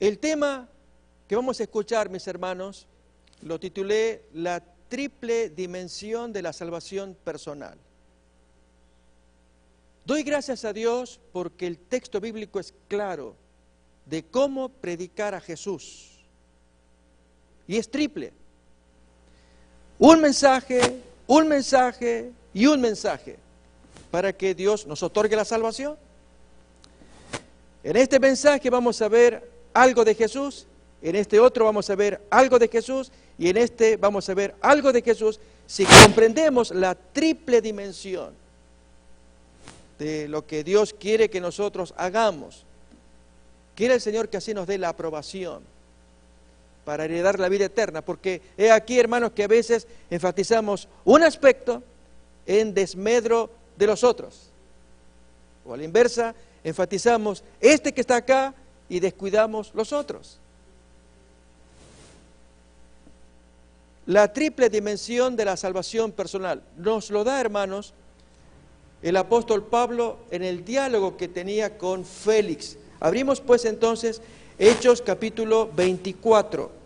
El tema que vamos a escuchar, mis hermanos, lo titulé La triple dimensión de la salvación personal. Doy gracias a Dios porque el texto bíblico es claro de cómo predicar a Jesús. Y es triple. Un mensaje y un mensaje para que Dios nos otorgue la salvación. En este mensaje vamos a ver algo de Jesús, en este otro vamos a ver algo de Jesús y en este vamos a ver algo de Jesús si comprendemos la triple dimensión de lo que Dios quiere que nosotros hagamos. Quiere el Señor que así nos dé la aprobación para heredar la vida eterna, porque he aquí, hermanos, que a veces enfatizamos un aspecto en desmedro de los otros, o a la inversa, enfatizamos este que está acá y descuidamos los otros. La triple dimensión de la salvación personal nos lo da, hermanos, el apóstol Pablo en el diálogo que tenía con Félix. Abrimos pues entonces Hechos capítulo 24.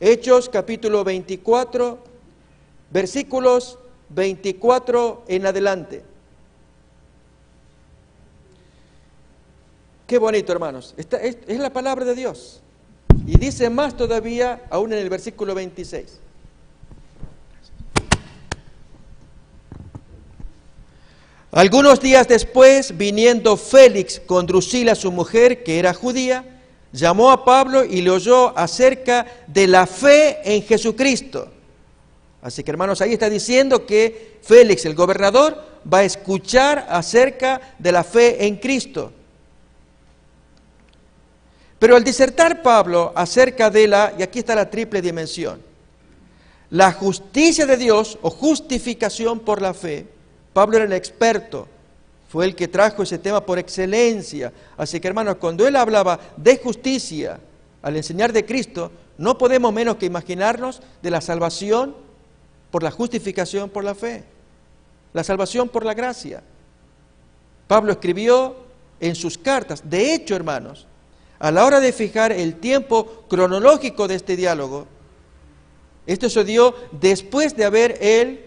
Hechos capítulo 24, versículos 24 en adelante. Qué bonito, hermanos. Es la palabra de Dios. Y dice más todavía, aún en el versículo 26. Algunos días después, viniendo Félix con Drusila, su mujer, que era judía, llamó a Pablo y le oyó acerca de la fe en Jesucristo. Así que, hermanos, ahí está diciendo que Félix, el gobernador, va a escuchar acerca de la fe en Cristo. Pero al disertar Pablo acerca de y aquí está la triple dimensión, la justicia de Dios o justificación por la fe, Pablo era el experto, fue el que trajo ese tema por excelencia. Así que, hermanos, cuando él hablaba de justicia al enseñar de Cristo, no podemos menos que imaginarnos de la salvación por la justificación por la fe, la salvación por la gracia. Pablo escribió en sus cartas, de hecho, hermanos, a la hora de fijar el tiempo cronológico de este diálogo, esto se dio después de haber él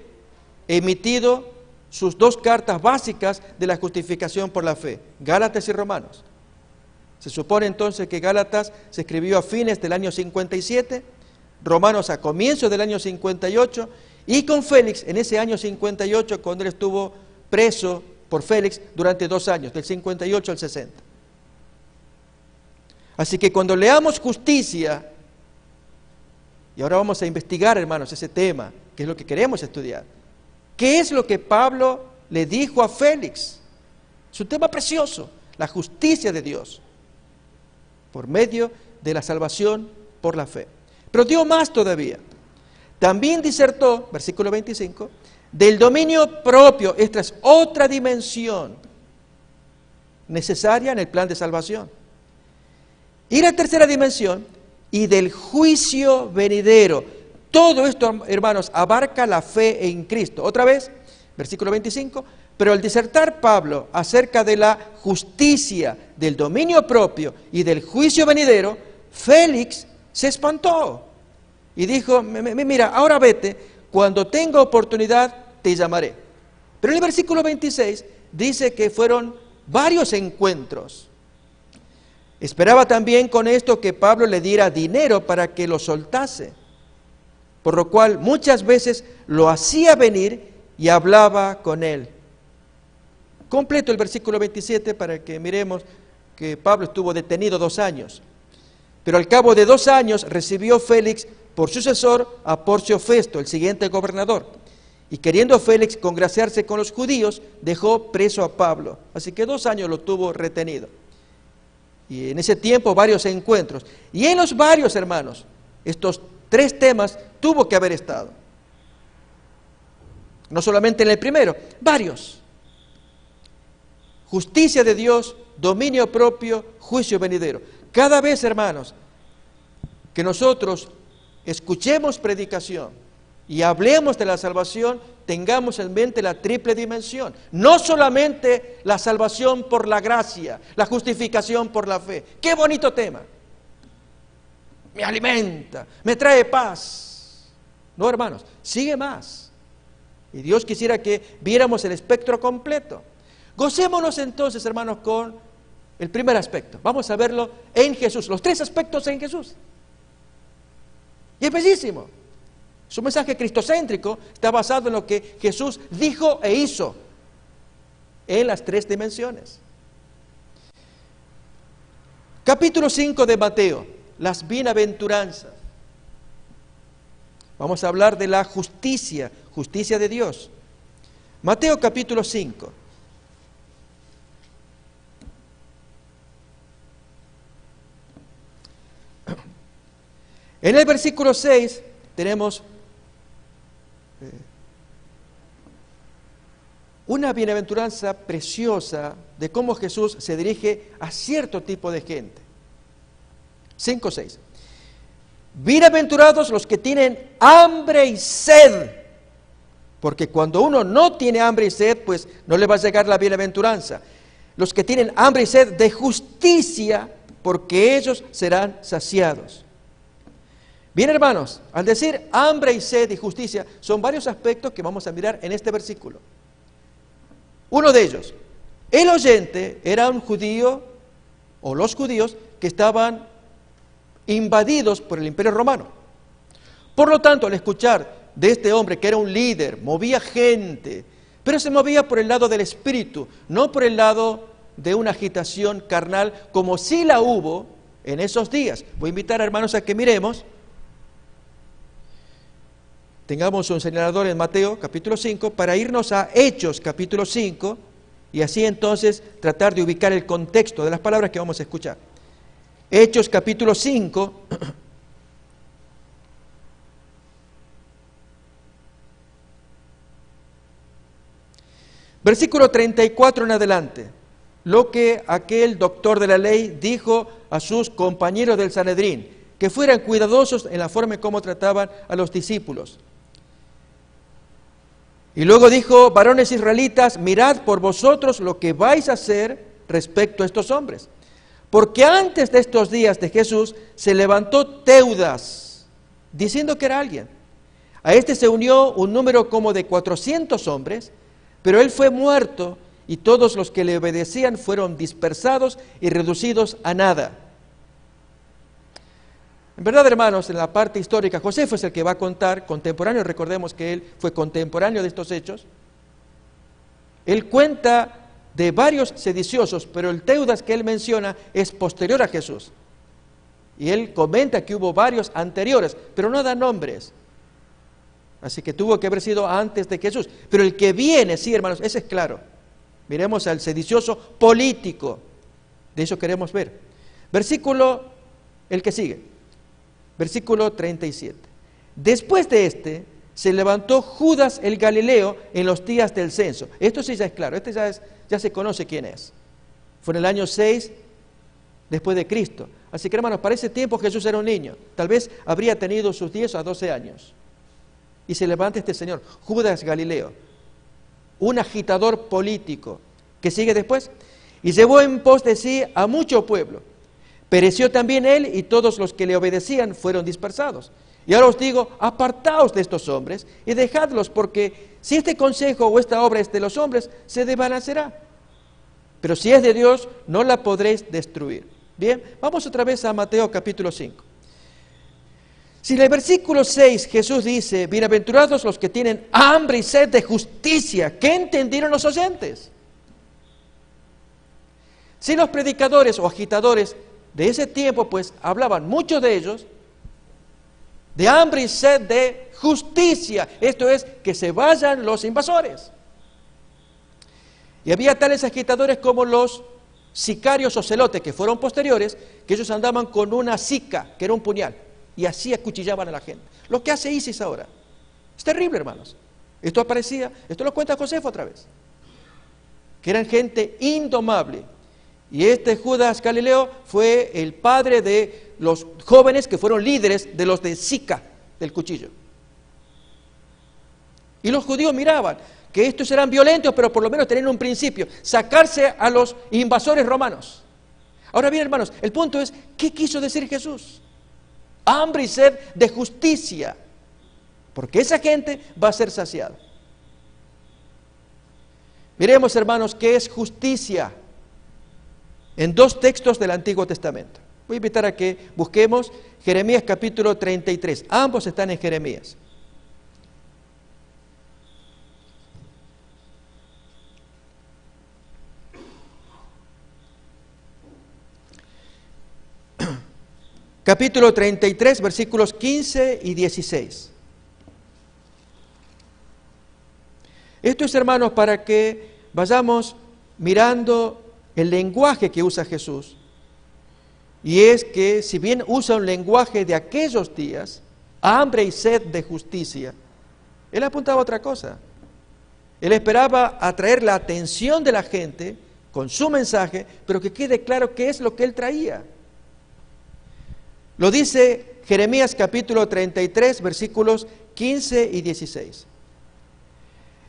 emitido sus dos cartas básicas de la justificación por la fe, Gálatas y Romanos. Se supone entonces que Gálatas se escribió a fines del año 57, Romanos a comienzos del año 58, y con Félix en ese año 58, cuando él estuvo preso por Félix durante 2 años, del 58 al 60. Así que cuando leamos justicia, y ahora vamos a investigar, hermanos, ese tema, que es lo que queremos estudiar. ¿Qué es lo que Pablo le dijo a Félix? Es un tema precioso, la justicia de Dios, por medio de la salvación por la fe. Pero dio más todavía. También disertó, versículo 25, del dominio propio. Esta es otra dimensión necesaria en el plan de salvación. Y la tercera dimensión, y del juicio venidero. Todo esto, hermanos, abarca la fe en Cristo. Otra vez, versículo 25, pero al disertar Pablo acerca de la justicia, del dominio propio y del juicio venidero, Félix se espantó y dijo, mira, ahora vete, cuando tenga oportunidad te llamaré. Pero en el versículo 26 dice que fueron varios encuentros. Esperaba también con esto que Pablo le diera dinero para que lo soltase, por lo cual muchas veces lo hacía venir y hablaba con él. Completo el versículo 27 para que miremos que Pablo estuvo detenido 2 años. Pero al cabo de 2 años recibió Félix por sucesor a Porcio Festo, el siguiente gobernador. Y queriendo Félix congraciarse con los judíos, dejó preso a Pablo. Así que 2 años lo tuvo retenido. Y en ese tiempo varios encuentros. Y en los varios, hermanos, estos 3 temas tuvo que haber estado. No solamente en el primero, varios. Justicia de Dios, dominio propio, juicio venidero. Cada vez, hermanos, que nosotros escuchemos predicación, y hablemos de la salvación, tengamos en mente la triple dimensión. No solamente la salvación por la gracia, la justificación por la fe. ¡Qué bonito tema! Me alimenta, me trae paz. No, hermanos, sigue más. Y Dios quisiera que viéramos el espectro completo. Gocémonos entonces, hermanos, con el primer aspecto. Vamos a verlo en Jesús, los tres aspectos en Jesús. Y es bellísimo. Su mensaje cristocéntrico está basado en lo que Jesús dijo e hizo en las tres dimensiones. Capítulo 5 de Mateo, las bienaventuranzas. Vamos a hablar de la justicia, justicia de Dios. Mateo capítulo 5. En el versículo 6 tenemos una bienaventuranza preciosa de cómo Jesús se dirige a cierto tipo de gente. 5:6. Bienaventurados los que tienen hambre y sed, porque cuando uno no tiene hambre y sed, pues no le va a llegar la bienaventuranza. Los que tienen hambre y sed de justicia, porque ellos serán saciados. Bien, hermanos, al decir hambre y sed y justicia, son varios aspectos que vamos a mirar en este versículo. Uno de ellos, el oyente era un judío, o los judíos, que estaban invadidos por el Imperio Romano. Por lo tanto, al escuchar de este hombre que era un líder, movía gente, pero se movía por el lado del espíritu, no por el lado de una agitación carnal, como sí la hubo en esos días. Voy a invitar a hermanos a que miremos. Tengamos un señalador en Mateo capítulo 5 para irnos a Hechos capítulo 5 y así entonces tratar de ubicar el contexto de las palabras que vamos a escuchar. Hechos capítulo 5, versículo 34 en adelante, lo que aquel doctor de la ley dijo a sus compañeros del Sanedrín, que fueran cuidadosos en la forma en cómo trataban a los discípulos. Y luego dijo: varones israelitas, mirad por vosotros lo que vais a hacer respecto a estos hombres. Porque antes de estos días de Jesús se levantó Teudas, diciendo que era alguien. A este se unió un número como de 400 hombres, pero él fue muerto y todos los que le obedecían fueron dispersados y reducidos a nada. En verdad, hermanos, en la parte histórica, Josefo es el que va a contar, contemporáneo, recordemos que él fue contemporáneo de estos hechos. Él cuenta de varios sediciosos, pero el Teudas que él menciona es posterior a Jesús. Y él comenta que hubo varios anteriores, pero no da nombres. Así que tuvo que haber sido antes de Jesús. Pero el que viene, sí, hermanos, ese es claro. Miremos al sedicioso político. De eso queremos ver. Versículo, el que sigue. Versículo 37. Después de este, se levantó Judas el Galileo en los días del censo. Esto sí ya es claro, ya se conoce quién es. Fue en el año 6 después de Cristo. Así que, hermanos, para ese tiempo Jesús era un niño. Tal vez habría tenido sus 10 a 12 años. Y se levanta este señor, Judas Galileo, un agitador político, que sigue después, y llevó en pos de sí a mucho pueblo. Pereció también él y todos los que le obedecían fueron dispersados. Y ahora os digo, apartaos de estos hombres y dejadlos, porque si este consejo o esta obra es de los hombres, se desvanecerá. Pero si es de Dios, no la podréis destruir. Bien, vamos otra vez a Mateo capítulo 5. Si en el versículo 6 Jesús dice: bienaventurados los que tienen hambre y sed de justicia, ¿qué entendieron los oyentes? Si los predicadores o agitadores de ese tiempo, pues hablaban muchos de ellos de hambre y sed de justicia, esto es, que se vayan los invasores. Y había tales agitadores como los sicarios o celotes, que fueron posteriores, que ellos andaban con una sica, que era un puñal, y así acuchillaban a la gente. Lo que hace ISIS ahora. Es terrible, hermanos. Esto aparecía, esto lo cuenta Josefo otra vez, que eran gente indomable. Y este Judas Galileo fue el padre de los jóvenes que fueron líderes de los de Sica, del cuchillo. Y los judíos miraban que estos eran violentos, pero por lo menos tenían un principio, sacarse a los invasores romanos. Ahora bien, hermanos, el punto es, ¿qué quiso decir Jesús? Hambre y sed de justicia, porque esa gente va a ser saciada. Miremos, hermanos, qué es justicia en dos textos del Antiguo Testamento. Voy a invitar a que busquemos Jeremías capítulo 33. Ambos están en Jeremías. Capítulo 33, versículos 15 y 16. Esto es, hermanos, para que vayamos mirando el lenguaje que usa Jesús. Y es que, si bien usa un lenguaje de aquellos días, hambre y sed de justicia, él apuntaba a otra cosa. Él esperaba atraer la atención de la gente con su mensaje, pero que quede claro qué es lo que él traía. Lo dice Jeremías capítulo 33, versículos 15 y 16.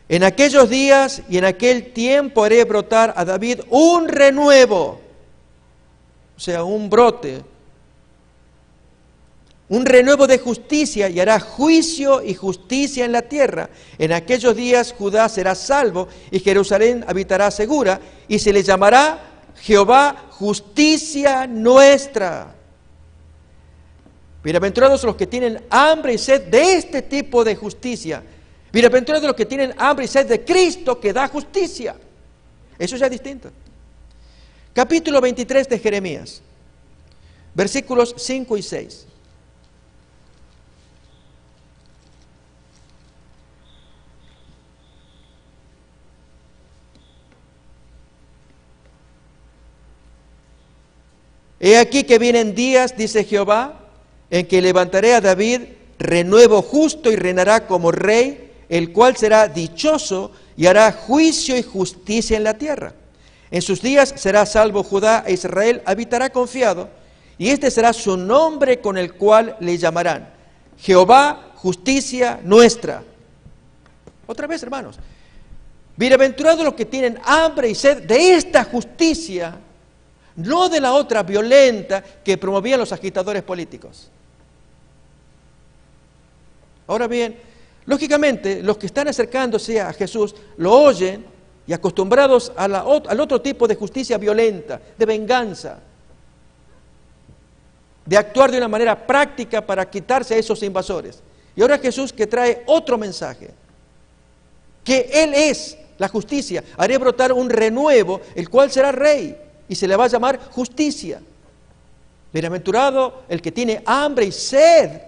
En aquellos días y en aquel tiempo haré brotar a David un renuevo, o sea, un brote, un renuevo de justicia, y hará juicio y justicia en la tierra. En aquellos días Judá será salvo y Jerusalén habitará segura, y se le llamará Jehová justicia nuestra. Bienaventurados los que tienen hambre y sed de este tipo de justicia. Bienaventurados los que tienen hambre y sed de Cristo, que da justicia. Eso ya es distinto. Capítulo 23 de Jeremías, versículos 5 y 6. He aquí que vienen días, dice Jehová, en que levantaré a David renuevo justo y reinará como rey, el cual será dichoso y hará juicio y justicia en la tierra. En sus días será salvo Judá e Israel habitará confiado, y este será su nombre con el cual le llamarán Jehová justicia nuestra. Otra vez, hermanos, bienaventurados los que tienen hambre y sed de esta justicia, no de la otra violenta que promovían los agitadores políticos. Ahora bien, lógicamente, los que están acercándose a Jesús lo oyen y acostumbrados al otro tipo de justicia violenta, de venganza, de actuar de una manera práctica para quitarse a esos invasores. Y ahora Jesús que trae otro mensaje, que Él es la justicia. Haré brotar un renuevo, el cual será rey, y se le va a llamar justicia. Bienaventurado el que tiene hambre y sed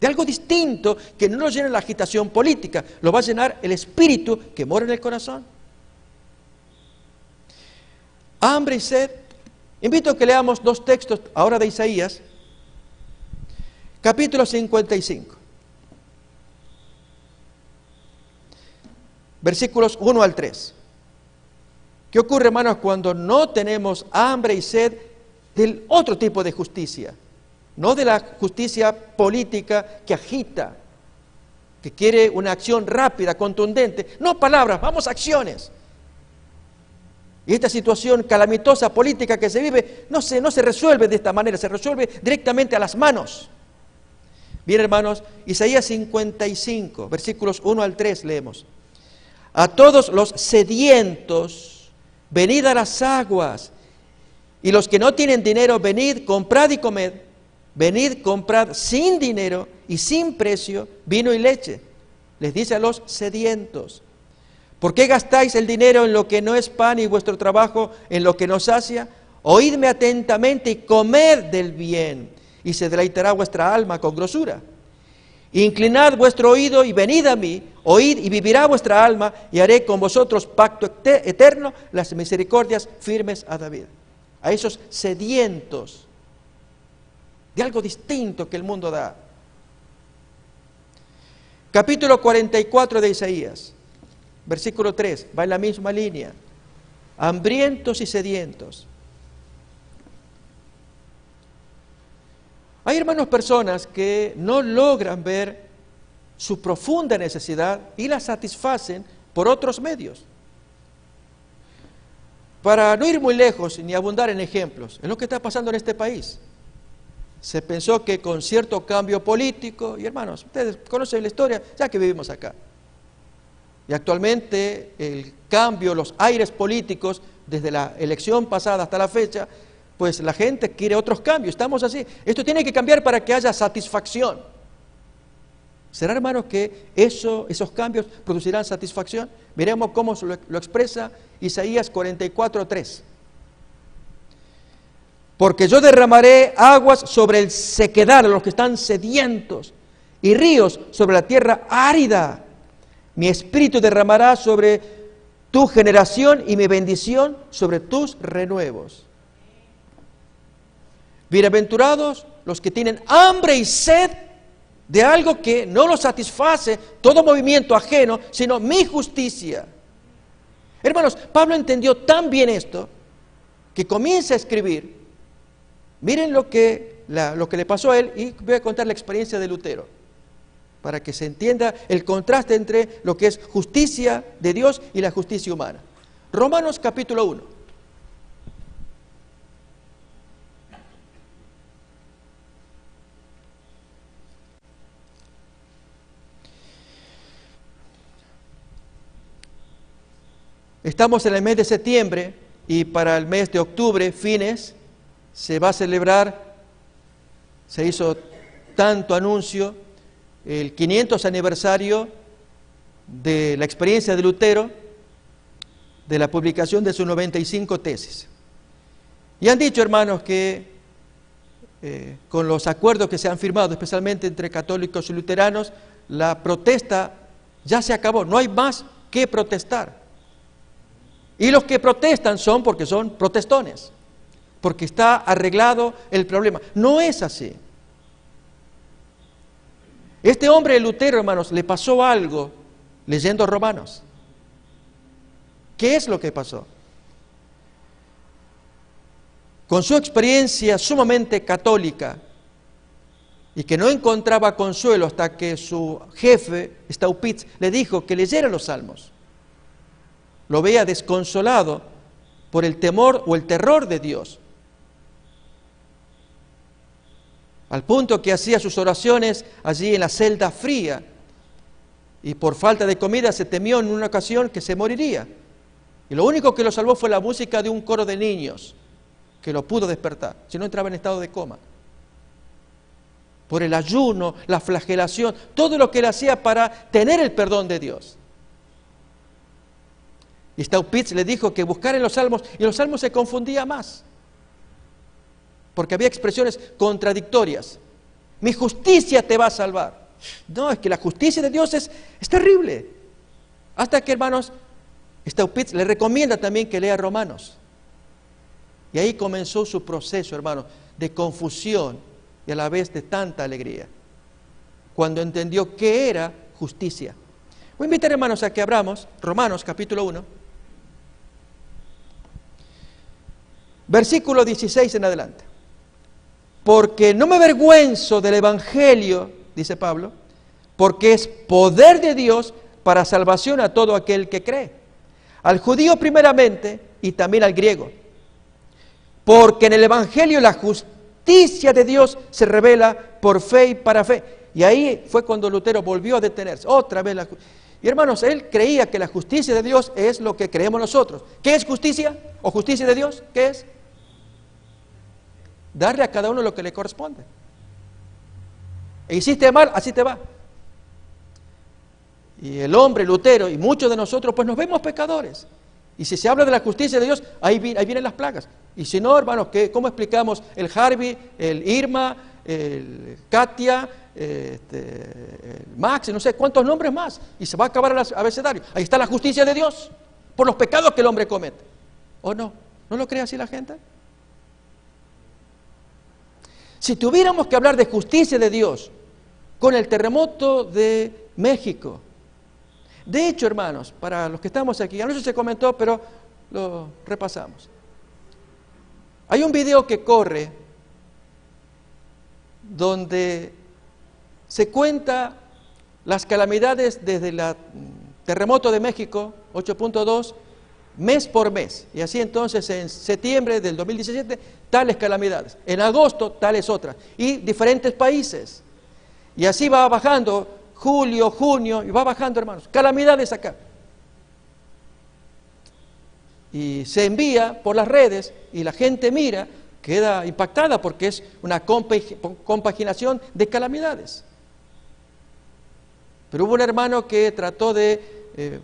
de algo distinto, que no lo llena la agitación política, lo va a llenar el espíritu que mora en el corazón. Hambre y sed. Invito a que leamos dos textos ahora de Isaías, capítulo 55, versículos 1 al 3. ¿Qué ocurre, hermanos, cuando no tenemos hambre y sed del otro tipo de justicia? No de la justicia política que agita, que quiere una acción rápida, contundente. No palabras, vamos a acciones. Y esta situación calamitosa política que se vive no se resuelve de esta manera, se resuelve directamente a las manos. Bien, hermanos, Isaías 55, versículos 1 al 3 leemos. A todos los sedientos, venid a las aguas, y los que no tienen dinero, venid, comprad y comed. Venid, comprad sin dinero y sin precio vino y leche. Les dice a los sedientos. ¿Por qué gastáis el dinero en lo que no es pan y vuestro trabajo en lo que no sacia? Oídme atentamente y comed del bien, y se deleitará vuestra alma con grosura. Inclinad vuestro oído y venid a mí, oíd y vivirá vuestra alma, y haré con vosotros pacto eterno, las misericordias firmes a David. A esos sedientos de algo distinto que el mundo da. Capítulo 44 de Isaías, versículo 3, va en la misma línea. Hambrientos y sedientos. Hay, hermanos, personas que no logran ver su profunda necesidad y la satisfacen por otros medios. Para no ir muy lejos ni abundar en ejemplos, es lo que está pasando en este país. Se pensó que con cierto cambio político, y hermanos, ustedes conocen la historia, ya que vivimos acá. Y actualmente el cambio, los aires políticos, desde la elección pasada hasta la fecha, pues la gente quiere otros cambios, estamos así. Esto tiene que cambiar para que haya satisfacción. ¿Será, hermanos, que esos cambios producirán satisfacción? Miremos cómo lo expresa Isaías 44:3. Porque yo derramaré aguas sobre el sequedal, los que están sedientos, y ríos sobre la tierra árida. Mi espíritu derramará sobre tu generación y mi bendición sobre tus renuevos. Bienaventurados los que tienen hambre y sed de algo que no los satisface todo movimiento ajeno, sino mi justicia. Hermanos, Pablo entendió tan bien esto que comienza a escribir. Miren lo que le pasó a él, y voy a contar la experiencia de Lutero, para que se entienda el contraste entre lo que es justicia de Dios y la justicia humana. Romanos capítulo 1. Estamos en el mes de septiembre y para el mes de octubre, fines, se va a celebrar, se hizo tanto anuncio, el 500 aniversario de la experiencia de Lutero, de la publicación de sus 95 tesis. Y han dicho, hermanos, que con los acuerdos que se han firmado, especialmente entre católicos y luteranos, la protesta ya se acabó, no hay más que protestar. Y los que protestan son porque son protestones, porque está arreglado el problema. No es así. Este hombre Lutero, hermanos, le pasó algo leyendo Romanos. ¿Qué es lo que pasó? Con su experiencia sumamente católica y que no encontraba consuelo hasta que su jefe, Staupitz, le dijo que leyera los Salmos. Lo veía desconsolado por el temor o el terror de Dios. Al punto que hacía sus oraciones allí en la celda fría y por falta de comida se temió en una ocasión que se moriría. Y lo único que lo salvó fue la música de un coro de niños que lo pudo despertar, si no entraba en estado de coma. Por el ayuno, la flagelación, todo lo que él hacía para tener el perdón de Dios. Y Staupitz le dijo que buscara en los salmos, y los salmos se confundía más, porque había expresiones contradictorias. Mi justicia te va a salvar. No, es que la justicia de Dios es terrible. Hasta que, hermanos, Staupitz le recomienda también que lea Romanos. Y ahí comenzó su proceso, hermanos, de confusión y a la vez de tanta alegría, cuando entendió qué era justicia. Voy a invitar, hermanos, a que abramos Romanos capítulo 1. Versículo 16 en adelante. Porque no me avergüenzo del Evangelio, dice Pablo, porque es poder de Dios para salvación a todo aquel que cree, al judío primeramente y también al griego. Porque en el Evangelio la justicia de Dios se revela por fe y para fe. Y ahí fue cuando Lutero volvió a detenerse, otra vez Y hermanos, él creía que la justicia de Dios es lo que creemos nosotros. ¿Qué es justicia? ¿O justicia de Dios? ¿Qué es? Darle a cada uno lo que le corresponde. E hiciste mal, así te va. Y el hombre, Lutero, y muchos de nosotros, pues nos vemos pecadores. Y si se habla de la justicia de Dios, ahí vienen las plagas. Y si no, hermanos, ¿cómo explicamos el Harvey, el Irma, el Katia, el Max, no sé cuántos nombres más? Y se va a acabar el abecedario. Ahí está la justicia de Dios, por los pecados que el hombre comete. ¿O no? ¿No lo cree así la gente? Si tuviéramos que hablar de justicia de Dios con el terremoto de México, de hecho, hermanos, para los que estamos aquí, anoche se comentó, pero lo repasamos. Hay un video que corre donde se cuenta las calamidades desde el terremoto de México, 8.2, mes por mes. Y así entonces en septiembre del 2017, tales calamidades. En agosto, tales otras. Y diferentes países. Y así va bajando, julio, junio, y va bajando, hermanos. Calamidades acá. Y se envía por las redes y la gente mira, queda impactada porque es una compaginación de calamidades. Pero hubo un hermano que trató de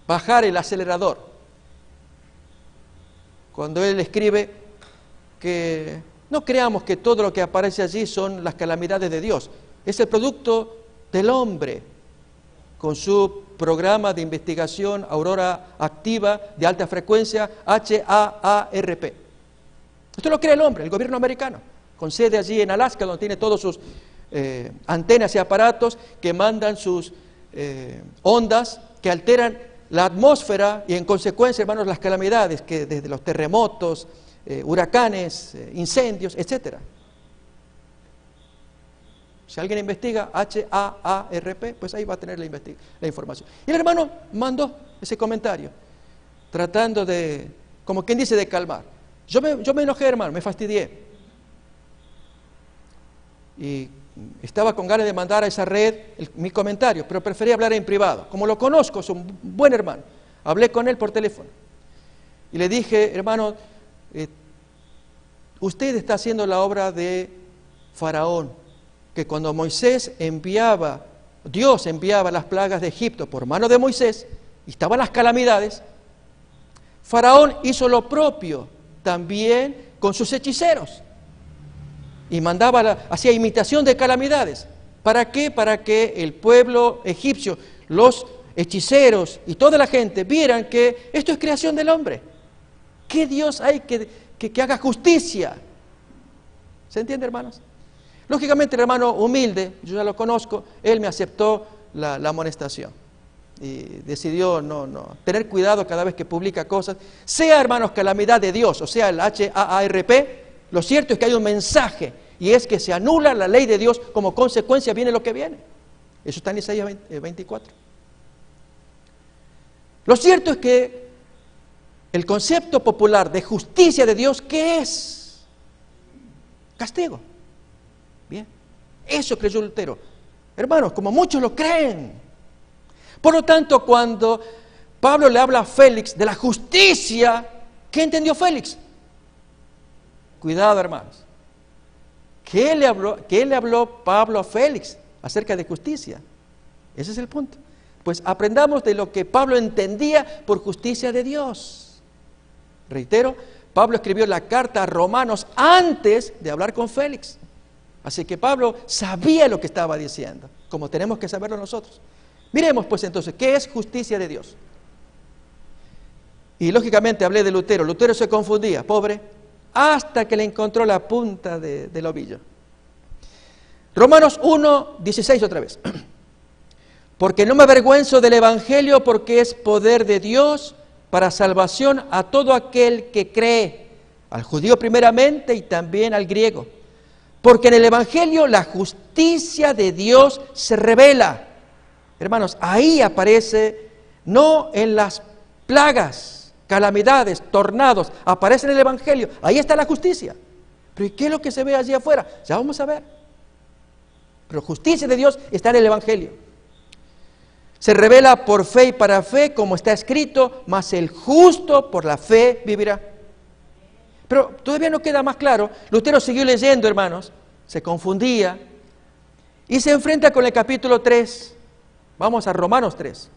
bajar el acelerador cuando él escribe que no creamos que todo lo que aparece allí son las calamidades de Dios, es el producto del hombre con su programa de investigación Aurora Activa de alta frecuencia HAARP. Esto lo crea el hombre, el gobierno americano, con sede allí en Alaska, donde tiene todos sus antenas y aparatos que mandan sus ondas que alteran la atmósfera y en consecuencia, hermanos, las calamidades que desde los terremotos, huracanes, incendios, etc. Si alguien investiga HAARP, pues ahí va a tener la información. Y el hermano mandó ese comentario, tratando de, como quien dice, de calmar. Yo me enojé, hermano, me fastidié. Y estaba con ganas de mandar a esa red mi comentario, pero preferí hablar en privado. Como lo conozco, es un buen hermano. Hablé con él por teléfono. Y le dije, hermano, usted está haciendo la obra de Faraón, que cuando Dios enviaba las plagas de Egipto por mano de Moisés, y estaban las calamidades, Faraón hizo lo propio también con sus hechiceros. Y hacía imitación de calamidades. ¿Para qué? Para que el pueblo egipcio, los hechiceros y toda la gente vieran que esto es creación del hombre. ¿Qué Dios hay que haga justicia? ¿Se entiende, hermanos? Lógicamente el hermano humilde, yo ya lo conozco, él me aceptó la amonestación. Y decidió no tener cuidado cada vez que publica cosas. Sea, hermanos, calamidad de Dios, o sea, el HAARP, lo cierto es que hay un mensaje, y es que se anula la ley de Dios, como consecuencia viene lo que viene. Eso está en Isaías 24. Lo cierto es que el concepto popular de justicia de Dios, ¿qué es? Castigo. Bien, eso creyó Lutero. Hermanos, como muchos lo creen. Por lo tanto, cuando Pablo le habla a Félix de la justicia, ¿qué entendió Félix? Cuidado, hermanos. ¿Qué le habló Pablo a Félix acerca de justicia? Ese es el punto. Pues aprendamos de lo que Pablo entendía por justicia de Dios. Reitero, Pablo escribió la carta a Romanos antes de hablar con Félix. Así que Pablo sabía lo que estaba diciendo, como tenemos que saberlo nosotros. Miremos pues entonces, ¿qué es justicia de Dios? Y lógicamente hablé de Lutero. Lutero se confundía, pobre, hasta que le encontró la punta del ovillo. Romanos 1, 16 otra vez. Porque no me avergüenzo del Evangelio, porque es poder de Dios para salvación a todo aquel que cree, al judío primeramente y también al griego. Porque en el Evangelio la justicia de Dios se revela. Hermanos, ahí aparece, no en las plagas, calamidades, tornados, aparece en el Evangelio, ahí está la justicia. Pero ¿y qué es lo que se ve allí afuera? Ya vamos a ver. Pero justicia de Dios está en el Evangelio. Se revela por fe y para fe, como está escrito, mas el justo por la fe vivirá. Pero todavía no queda más claro. Lutero siguió leyendo, hermanos, se confundía y se enfrenta con el capítulo 3. Vamos a Romanos 3.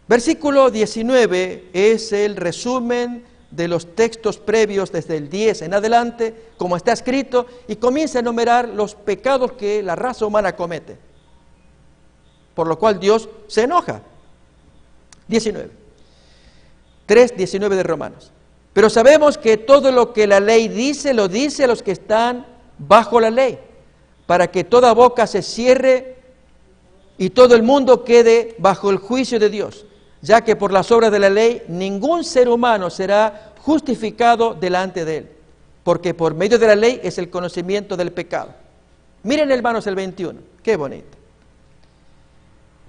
Versículo 19 es el resumen de los textos previos desde el 10 en adelante, como está escrito, y comienza a enumerar los pecados que la raza humana comete, por lo cual Dios se enoja. 19. 3:19 de Romanos. Pero sabemos que todo lo que la ley dice, lo dice a los que están bajo la ley, para que toda boca se cierre y todo el mundo quede bajo el juicio de Dios, ya que por las obras de la ley ningún ser humano será justificado delante de él, porque por medio de la ley es el conocimiento del pecado. Miren, hermanos, el 21, qué bonito.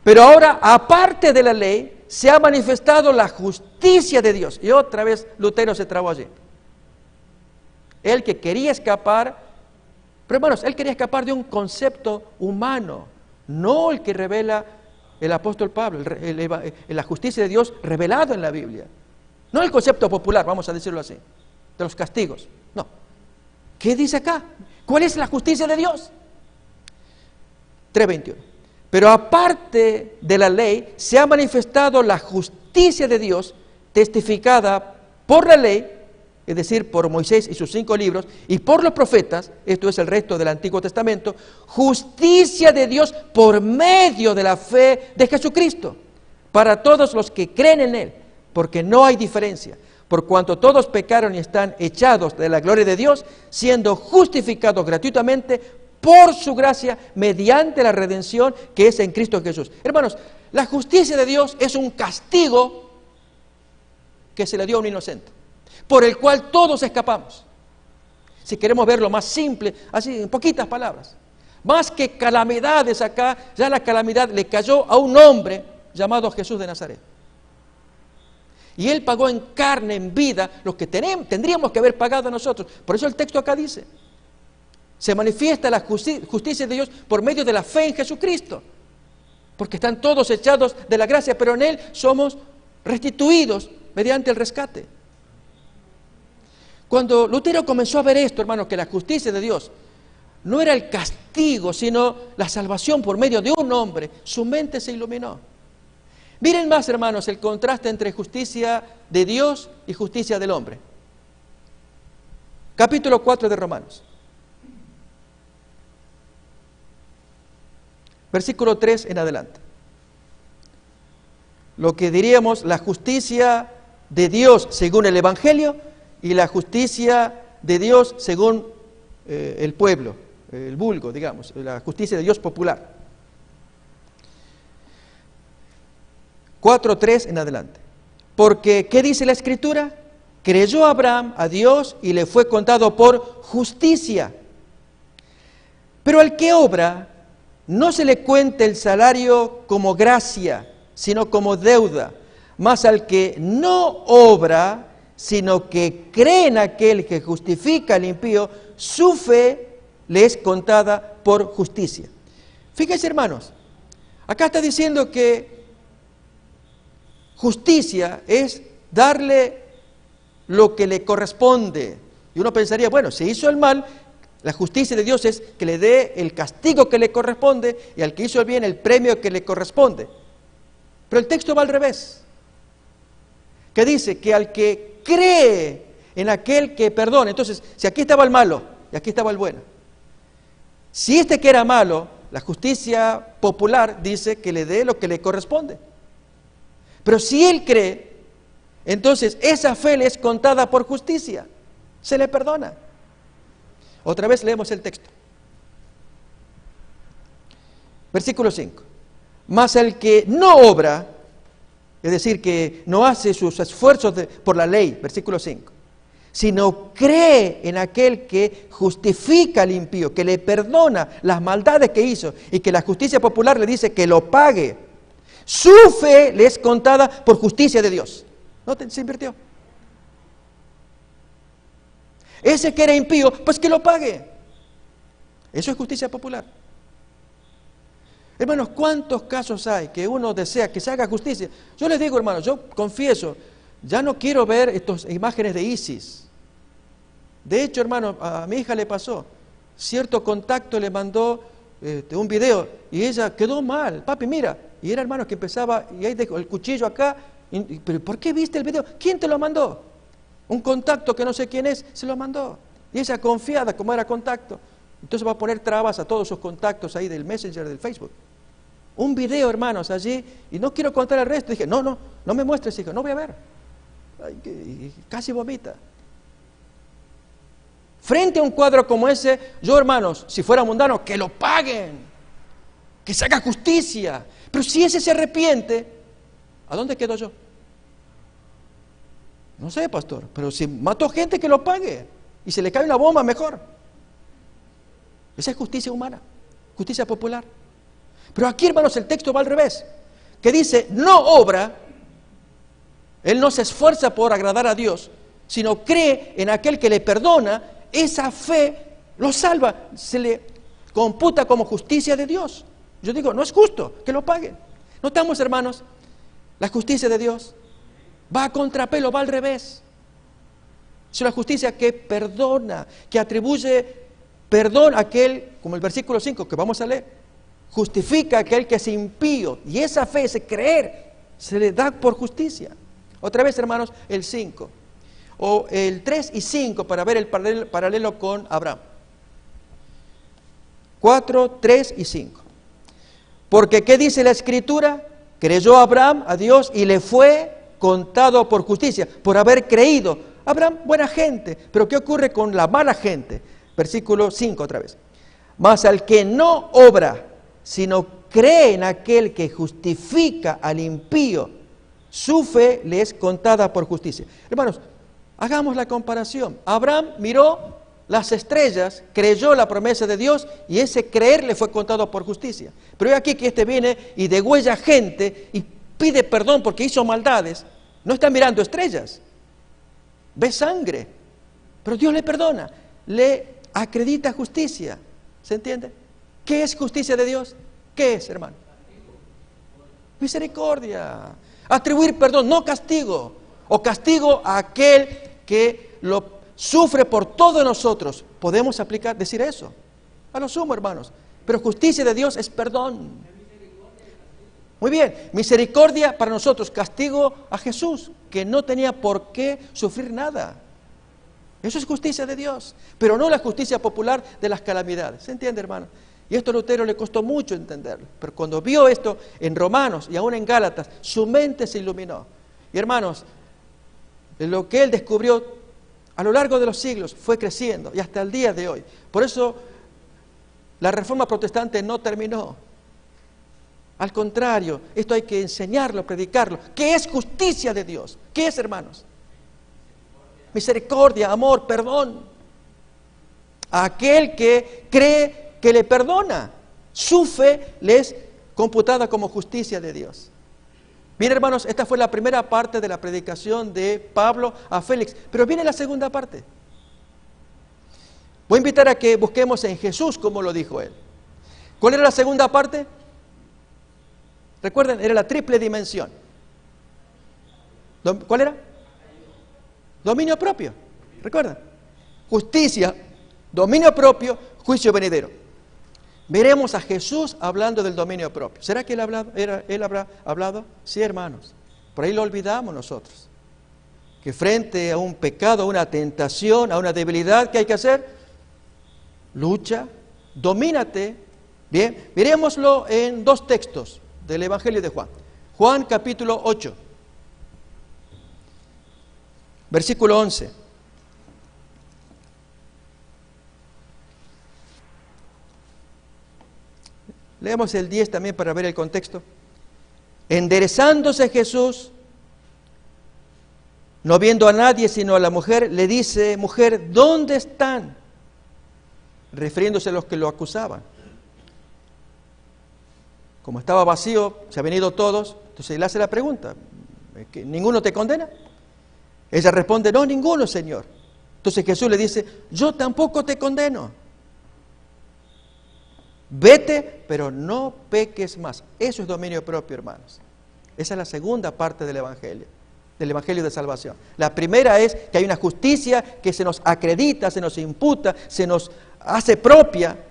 Pero ahora, aparte de la ley, se ha manifestado la justicia de Dios. Y otra vez Lutero se trabó allí. Él que quería escapar, pero hermanos, él quería escapar de un concepto humano, no el que revela el apóstol Pablo, la justicia de Dios revelado en la Biblia. No el concepto popular, vamos a decirlo así, de los castigos. No. ¿Qué dice acá? ¿Cuál es la justicia de Dios? 3:21. Pero aparte de la ley, se ha manifestado la justicia de Dios, testificada por la ley, es decir, por Moisés y sus 5 libros, y por los profetas, esto es el resto del Antiguo Testamento, justicia de Dios por medio de la fe de Jesucristo, para todos los que creen en Él, porque no hay diferencia, por cuanto todos pecaron y están echados de la gloria de Dios, siendo justificados gratuitamente por su gracia, mediante la redención que es en Cristo Jesús. Hermanos, la justicia de Dios es un castigo que se le dio a un inocente, por el cual todos escapamos. Si queremos verlo más simple, así en poquitas palabras, más que calamidades acá, ya la calamidad le cayó a un hombre llamado Jesús de Nazaret. Y Él pagó en carne, en vida, lo que tendríamos que haber pagado nosotros. Por eso el texto acá dice, se manifiesta la justicia de Dios por medio de la fe en Jesucristo, porque están todos echados de la gracia, pero en Él somos restituidos mediante el rescate. Cuando Lutero comenzó a ver esto, hermanos, que la justicia de Dios no era el castigo, sino la salvación por medio de un hombre, su mente se iluminó. Miren más, hermanos, el contraste entre justicia de Dios y justicia del hombre. Capítulo 4 de Romanos. Versículo 3 en adelante. Lo que diríamos la justicia de Dios según el Evangelio y la justicia de Dios según el pueblo, el vulgo, digamos, la justicia de Dios popular. 4:3 en adelante. Porque, ¿qué dice la Escritura? Creyó Abraham a Dios y le fue contado por justicia. Pero al que obra, no se le cuenta el salario como gracia, sino como deuda. Mas al que no obra, sino que cree en aquel que justifica al impío, su fe le es contada por justicia. Fíjense, hermanos, acá está diciendo que justicia es darle lo que le corresponde. Y uno pensaría, bueno, si hizo el mal, la justicia de Dios es que le dé el castigo que le corresponde y al que hizo el bien el premio que le corresponde. Pero el texto va al revés, que dice que al que cree en aquel que perdona. Entonces, si aquí estaba el malo y aquí estaba el bueno, si este que era malo, la justicia popular dice que le dé lo que le corresponde. Pero si él cree, entonces esa fe le es contada por justicia, se le perdona. Otra vez leemos el texto. Versículo 5. Mas el que no obra, es decir, que no hace sus esfuerzos por la ley, versículo 5, sino cree en aquel que justifica al impío, que le perdona las maldades que hizo y que la justicia popular le dice que lo pague, su fe le es contada por justicia de Dios. ¿Noten? Se invirtió. Ese que era impío, pues que lo pague. Eso es justicia popular. Hermanos, ¿cuántos casos hay que uno desea que se haga justicia? Yo les digo, hermanos, yo confieso, ya no quiero ver estas imágenes de ISIS. De hecho, hermano, a mi hija le pasó. Cierto contacto le mandó un video y ella quedó mal. Papi, mira. Y era, hermano, que empezaba, y ahí dejó el cuchillo acá. ¿Pero por qué viste el video? ¿Quién te lo mandó? Un contacto que no sé quién es, se lo mandó. Y ella confiada, como era contacto, entonces va a poner trabas a todos sus contactos ahí del Messenger, del Facebook. Un video, hermanos, allí, y no quiero contar el resto. Dije, no me muestres, hijo, no voy a ver. Ay, y casi vomita. Frente a un cuadro como ese, yo, hermanos, si fuera mundano, que lo paguen, que se haga justicia. Pero si ese se arrepiente, ¿a dónde quedo yo? No sé, pastor, pero si mató gente, que lo pague. Y si le cae una bomba, mejor. Esa es justicia humana, justicia popular. Pero aquí, hermanos, el texto va al revés, que dice, no obra, él no se esfuerza por agradar a Dios, sino cree en aquel que le perdona, esa fe lo salva, se le computa como justicia de Dios. Yo digo, no es justo que lo paguen. ¿Notamos, hermanos? La justicia de Dios va a contrapelo, va al revés. Es una justicia que perdona, que atribuye perdón a aquel, como el versículo 5 que vamos a leer, justifica a aquel que es impío, y esa fe, ese creer, se le da por justicia. Otra vez, hermanos, el 5, o el 3 y 5 para ver el paralelo con Abraham. 4, 3 y 5. Porque, ¿qué dice la Escritura? Creyó Abraham a Dios y le fue contado por justicia, por haber creído. Abraham, buena gente, pero ¿qué ocurre con la mala gente? Versículo 5 otra vez. Mas al que no obra, sino cree en aquel que justifica al impío, su fe le es contada por justicia. Hermanos, hagamos la comparación. Abraham miró las estrellas, creyó la promesa de Dios y ese creer le fue contado por justicia. Pero aquí que este viene y degüella gente y pide perdón porque hizo maldades. No está mirando estrellas, ve sangre, pero Dios le perdona, le acredita justicia. ¿Se entiende? ¿Qué es justicia de Dios? ¿Qué es, hermano? Misericordia. Atribuir perdón, no castigo. O castigo a aquel que lo sufre por todos nosotros. Podemos decir eso. A lo sumo, hermanos. Pero justicia de Dios es perdón. Muy bien. Misericordia para nosotros. Castigo a Jesús, que no tenía por qué sufrir nada. Eso es justicia de Dios. Pero no la justicia popular de las calamidades. ¿Se entiende, hermano? Y esto a Lutero le costó mucho entenderlo. Pero cuando vio esto en Romanos y aún en Gálatas, su mente se iluminó. Y hermanos, lo que él descubrió a lo largo de los siglos fue creciendo y hasta el día de hoy. Por eso la Reforma Protestante no terminó. Al contrario, esto hay que enseñarlo, predicarlo. ¿Qué es justicia de Dios? ¿Qué es, hermanos? Misericordia, amor, perdón. A aquel que cree que le perdona, su fe le es computada como justicia de Dios. Bien, hermanos, esta fue la primera parte de la predicación de Pablo a Félix, pero viene la segunda parte. Voy a invitar a que busquemos en Jesús como lo dijo él. ¿Cuál era la segunda parte? Recuerden, era la triple dimensión. ¿Cuál era? Dominio propio. ¿Recuerdan? Justicia, dominio propio, juicio venidero. Veremos a Jesús hablando del dominio propio. ¿Será que él habrá hablado? Sí, hermanos. Por ahí lo olvidamos nosotros. Que frente a un pecado, a una tentación, a una debilidad, ¿qué hay que hacer? Lucha, domínate. Bien, miremoslo en dos textos del Evangelio de Juan. Juan capítulo 8, versículo 11. Leemos el 10 también para ver el contexto. Enderezándose Jesús, no viendo a nadie sino a la mujer, le dice, mujer, ¿dónde están? Refiriéndose a los que lo acusaban. Como estaba vacío, se habían ido todos, entonces él hace la pregunta, ¿que ninguno te condena? Ella responde, no, ninguno, Señor. Entonces Jesús le dice, yo tampoco te condeno. Vete, pero no peques más. Eso es dominio propio, hermanos. Esa es la segunda parte del Evangelio de salvación. La primera es que hay una justicia que se nos acredita, se nos imputa, se nos hace propia,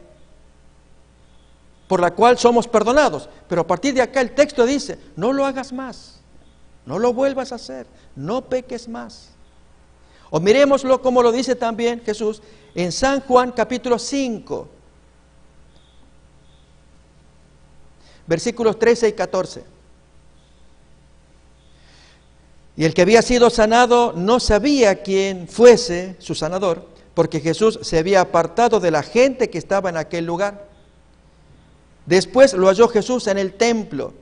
por la cual somos perdonados. Pero a partir de acá el texto dice, no lo hagas más, no lo vuelvas a hacer, no peques más. O miremoslo como lo dice también Jesús en San Juan capítulo 5. Versículos 13 y 14. Y el que había sido sanado no sabía quién fuese su sanador, porque Jesús se había apartado de la gente que estaba en aquel lugar. Después lo halló Jesús en el templo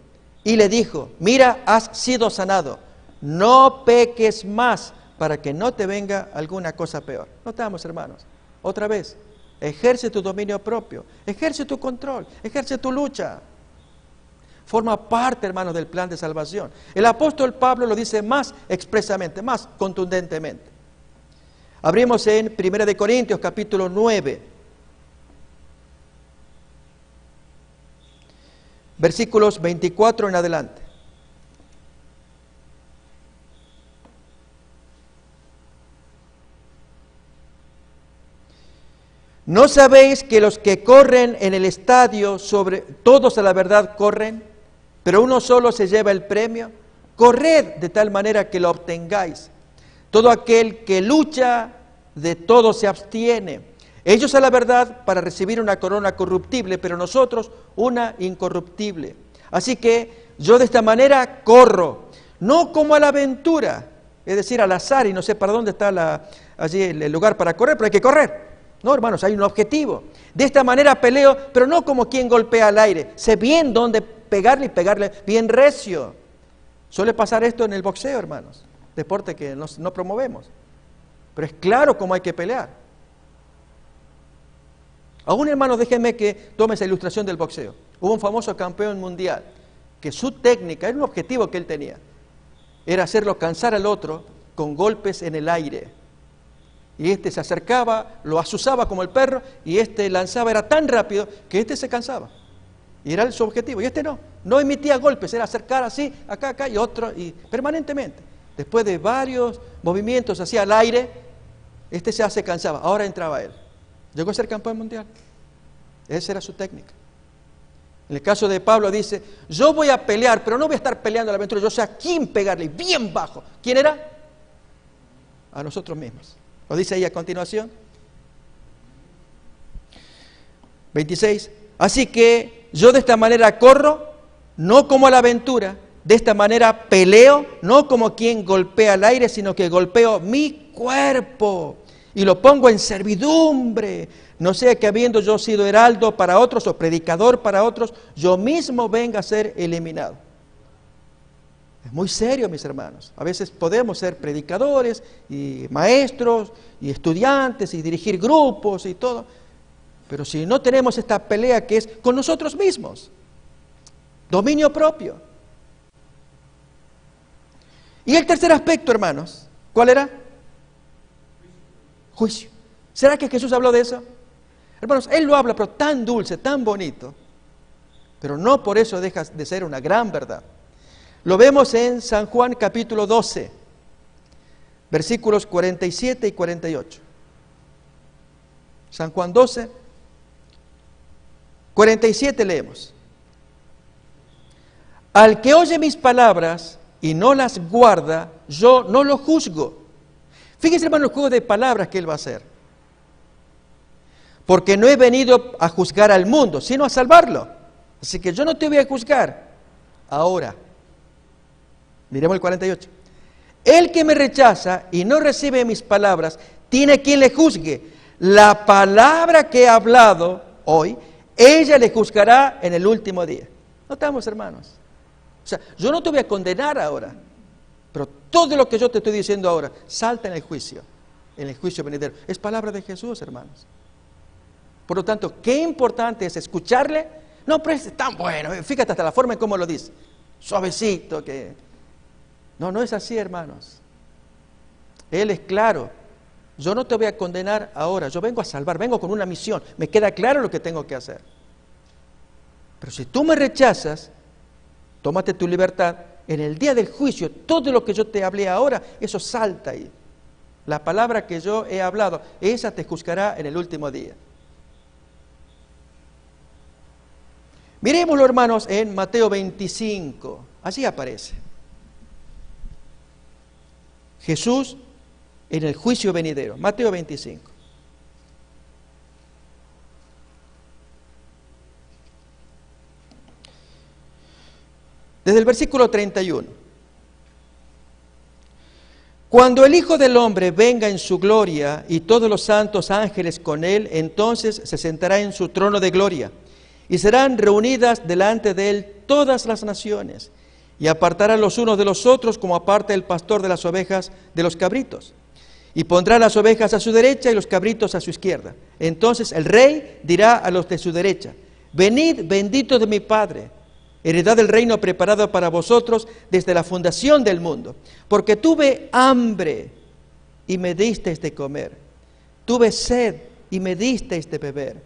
y le dijo, mira, has sido sanado, no peques más, para que no te venga alguna cosa peor. Notamos, hermanos, otra vez, ejerce tu dominio propio, ejerce tu control, ejerce tu lucha. Forma parte, hermanos, del plan de salvación. El apóstol Pablo lo dice más expresamente, más contundentemente. Abrimos en 1 Corintios capítulo 9, versículos 24 en adelante. ¿No sabéis que los que corren en el estadio, todos a la verdad corren, pero uno solo se lleva el premio? Corred de tal manera que lo obtengáis. Todo aquel que lucha, de todo se abstiene. Ellos a la verdad para recibir una corona corruptible, pero nosotros una incorruptible. Así que yo de esta manera corro, no como a la aventura, es decir, al azar, y no sé para dónde está allí el lugar para correr, pero hay que correr. No, hermanos, hay un objetivo. De esta manera peleo, pero no como quien golpea al aire. Sé bien dónde pegarle y pegarle bien recio. Suele pasar esto en el boxeo, hermanos, deporte que no promovemos. Pero es claro cómo hay que pelear. Aún, hermanos, déjenme que tome esa ilustración del boxeo. Hubo un famoso campeón mundial que su técnica, era un objetivo que él tenía, era hacerlo cansar al otro con golpes en el aire. Y este se acercaba, lo azuzaba como el perro, y este lanzaba, era tan rápido que este se cansaba. Y era su objetivo. Y este no emitía golpes, era acercar así, acá y otro, y permanentemente. Después de varios movimientos hacia el aire, este se cansaba. Ahora entraba él. Llegó a ser campeón mundial. Esa era su técnica. En el caso de Pablo dice, yo voy a pelear, pero no voy a estar peleando a la aventura, yo sé a quién pegarle, bien bajo. ¿Quién era? A nosotros mismos. Lo dice ahí a continuación. 26. Así que yo de esta manera corro, no como a la aventura, de esta manera peleo, no como quien golpea al aire, sino que golpeo mi cuerpo y lo pongo en servidumbre. No sea que habiendo yo sido heraldo para otros o predicador para otros, yo mismo venga a ser eliminado. Es muy serio, mis hermanos. A veces podemos ser predicadores y maestros y estudiantes y dirigir grupos y todo. Pero si no tenemos esta pelea que es con nosotros mismos, dominio propio. Y el tercer aspecto, hermanos, ¿cuál era? Juicio. ¿Será que Jesús habló de eso? Hermanos, Él lo habla, pero tan dulce, tan bonito. Pero no por eso deja de ser una gran verdad. Lo vemos en San Juan capítulo 12, versículos 47 y 48. San Juan 12, 47 leemos. Al que oye mis palabras y no las guarda, yo no lo juzgo. Fíjense, hermano, el juego de palabras que Él va a hacer. Porque no he venido a juzgar al mundo, sino a salvarlo. Así que yo no te voy a juzgar ahora. Miremos el 48. El que me rechaza y no recibe mis palabras, tiene quien le juzgue. La palabra que he hablado hoy, ella le juzgará en el último día. ¿Notamos, hermanos? O sea, yo no te voy a condenar ahora, pero todo lo que yo te estoy diciendo ahora salta en el juicio venidero. Es palabra de Jesús, hermanos. Por lo tanto, qué importante es escucharle. No, pero es tan bueno. Fíjate hasta la forma en cómo lo dice. Suavecito que... No es así, hermanos. Él es claro. Yo no te voy a condenar ahora. Yo vengo a salvar, vengo con una misión. Me queda claro lo que tengo que hacer. Pero si tú me rechazas, tómate tu libertad. En el día del juicio, todo lo que yo te hablé ahora, eso salta ahí. La palabra que yo he hablado, esa te juzgará en el último día. Miremoslo, hermanos, en Mateo 25. Allí aparece. Jesús en el juicio venidero. Mateo 25. Desde el versículo 31. Cuando el Hijo del Hombre venga en su gloria y todos los santos ángeles con él, entonces se sentará en su trono de gloria y serán reunidas delante de él todas las naciones. y apartará los unos de los otros como aparta el pastor de las ovejas de los cabritos. Y pondrá las ovejas a su derecha y los cabritos a su izquierda. Entonces el rey dirá a los de su derecha: venid, benditos de mi Padre, heredad del reino preparado para vosotros desde la fundación del mundo. Porque tuve hambre y me disteis de comer, tuve sed y me disteis de beber,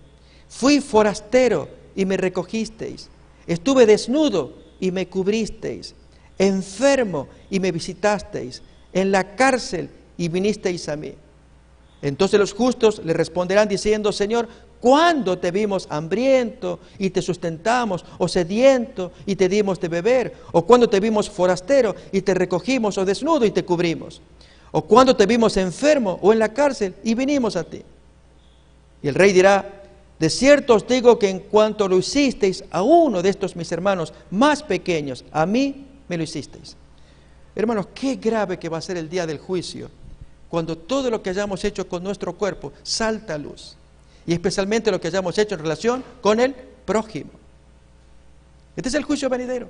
fui forastero y me recogisteis, estuve desnudo y me cubristeis, enfermo y me visitasteis, en la cárcel y vinisteis a mí. Entonces los justos le responderán diciendo: Señor, ¿cuándo te vimos hambriento y te sustentamos, o sediento y te dimos de beber? ¿O cuándo te vimos forastero y te recogimos, o desnudo y te cubrimos? ¿O cuándo te vimos enfermo o en la cárcel y vinimos a ti? Y el rey dirá: de cierto os digo que en cuanto lo hicisteis a uno de estos mis hermanos más pequeños, a mí me lo hicisteis. Hermanos, qué grave que va a ser el día del juicio, cuando todo lo que hayamos hecho con nuestro cuerpo salta a luz, y especialmente lo que hayamos hecho en relación con el prójimo. Este es el juicio venidero.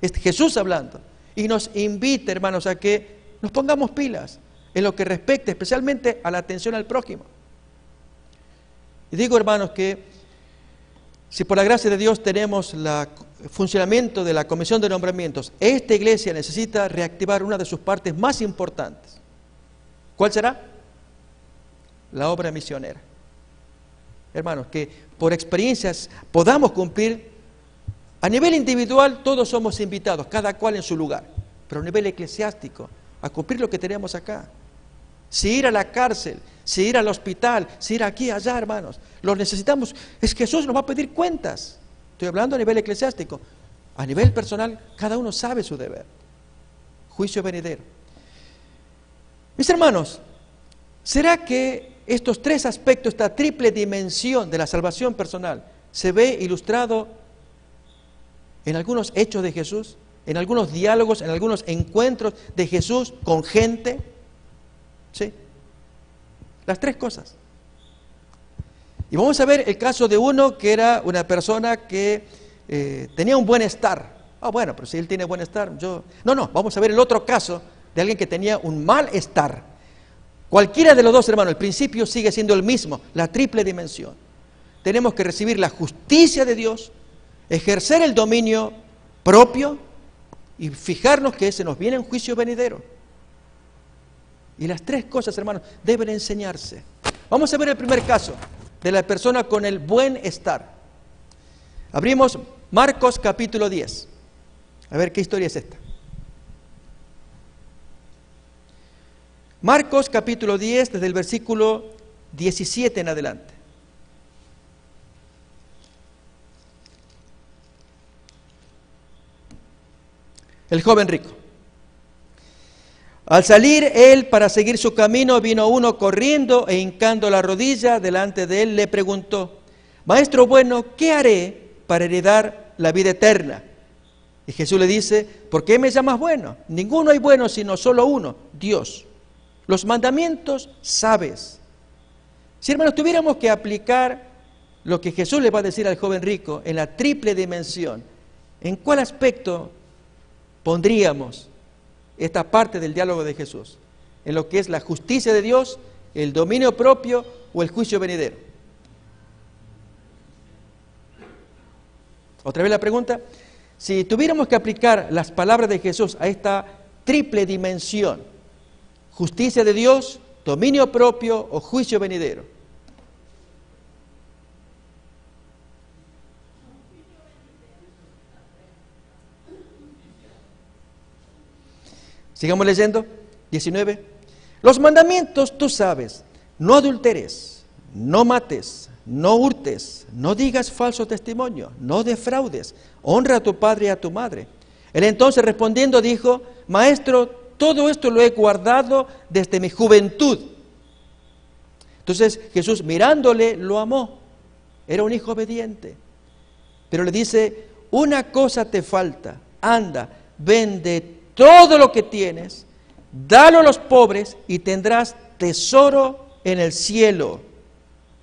Es Jesús hablando, y nos invita, hermanos, a que nos pongamos pilas en lo que respecta especialmente a la atención al prójimo. Y digo, hermanos, que si por la gracia de Dios tenemos el funcionamiento de la comisión de nombramientos, esta iglesia necesita reactivar una de sus partes más importantes. ¿Cuál será? La obra misionera. Hermanos, que por experiencias podamos cumplir. A nivel individual todos somos invitados, cada cual en su lugar, pero a nivel eclesiástico, a cumplir lo que tenemos acá. Si ir a la cárcel, si ir al hospital, si ir aquí, allá, hermanos, los necesitamos. Es que Jesús nos va a pedir cuentas. Estoy hablando a nivel eclesiástico. A nivel personal, cada uno sabe su deber. Juicio venidero. Mis hermanos, ¿será que estos tres aspectos, esta triple dimensión de la salvación personal, se ve ilustrado en algunos hechos de Jesús, en algunos diálogos, en algunos encuentros de Jesús con gente? ¿Sí? Las tres cosas. Y vamos a ver el caso de uno que era una persona que tenía un buen estar. Bueno, pero si él tiene buen estar, yo... No, vamos a ver el otro caso de alguien que tenía un mal estar. Cualquiera de los dos, hermanos, el principio sigue siendo el mismo, la triple dimensión. Tenemos que recibir la justicia de Dios, ejercer el dominio propio y fijarnos que se nos viene un juicio venidero. Y las tres cosas, hermanos, deben enseñarse. Vamos a ver el primer caso de la persona con el buen estar. Abrimos Marcos capítulo 10. A ver qué historia es esta. Marcos capítulo 10, desde el versículo 17 en adelante. El joven rico. Al salir él para seguir su camino, vino uno corriendo e hincando la rodilla delante de él, le preguntó: Maestro bueno, ¿qué haré para heredar la vida eterna? Y Jesús le dice: ¿por qué me llamas bueno? Ninguno hay bueno sino solo uno, Dios. Los mandamientos sabes. Si, hermanos, tuviéramos que aplicar lo que Jesús le va a decir al joven rico en la triple dimensión, ¿en cuál aspecto pondríamos esta parte del diálogo de Jesús? ¿En lo que es la justicia de Dios, el dominio propio o el juicio venidero? Otra vez la pregunta: si tuviéramos que aplicar las palabras de Jesús a esta triple dimensión, justicia de Dios, dominio propio o juicio venidero. Sigamos leyendo, 19. Los mandamientos tú sabes: no adulteres, no mates, no hurtes, no digas falso testimonio, no defraudes, honra a tu padre y a tu madre. Él entonces respondiendo dijo: Maestro, todo esto lo he guardado desde mi juventud. Entonces Jesús, mirándole, lo amó. Era un hijo obediente. Pero le dice: una cosa te falta, anda, vende todo lo que tienes, dalo a los pobres y tendrás tesoro en el cielo.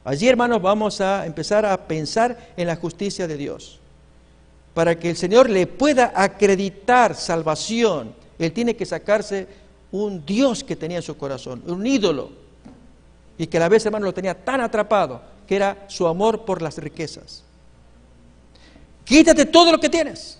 Allí, hermanos, vamos a empezar a pensar en la justicia de Dios. para que el Señor le pueda acreditar salvación, él tiene que sacarse un Dios que tenía en su corazón, un ídolo, y que a la vez, hermano, lo tenía tan atrapado, que era su amor por las riquezas. Quítate todo lo que tienes.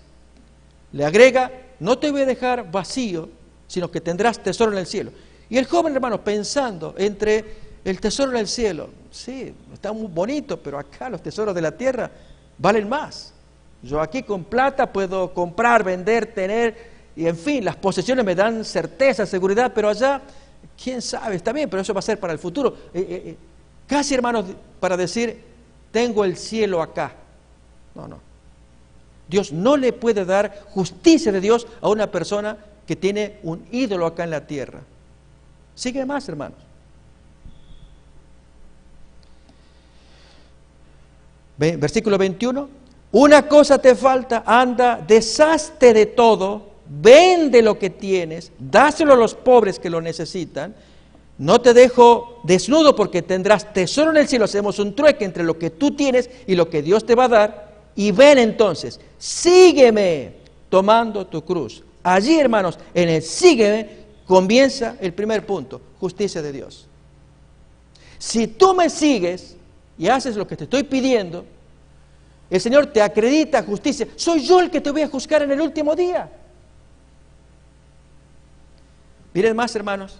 Le agrega, no te voy a dejar vacío, sino que tendrás tesoro en el cielo. Y el joven, hermano, pensando entre el tesoro en el cielo, sí, está muy bonito, pero acá los tesoros de la tierra valen más. Yo aquí con plata puedo comprar, vender, tener, y en fin, las posesiones me dan certeza, seguridad, pero allá, quién sabe, está bien, pero eso va a ser para el futuro. Casi, hermanos, para decir, tengo el cielo acá. No. Dios no le puede dar justicia de Dios a una persona que tiene un ídolo acá en la tierra. Sigue más, hermanos. Versículo 21. Una cosa te falta, anda, deshazte de todo, vende lo que tienes, dáselo a los pobres que lo necesitan. No te dejo desnudo porque tendrás tesoro en el cielo. Hacemos un trueque entre lo que tú tienes y lo que Dios te va a dar. Y ven entonces, sígueme tomando tu cruz. Allí, hermanos, en el sígueme comienza el primer punto, justicia de Dios. Si tú me sigues y haces lo que te estoy pidiendo, el Señor te acredita justicia. Soy yo el que te voy a juzgar en el último día. Miren más, hermanos.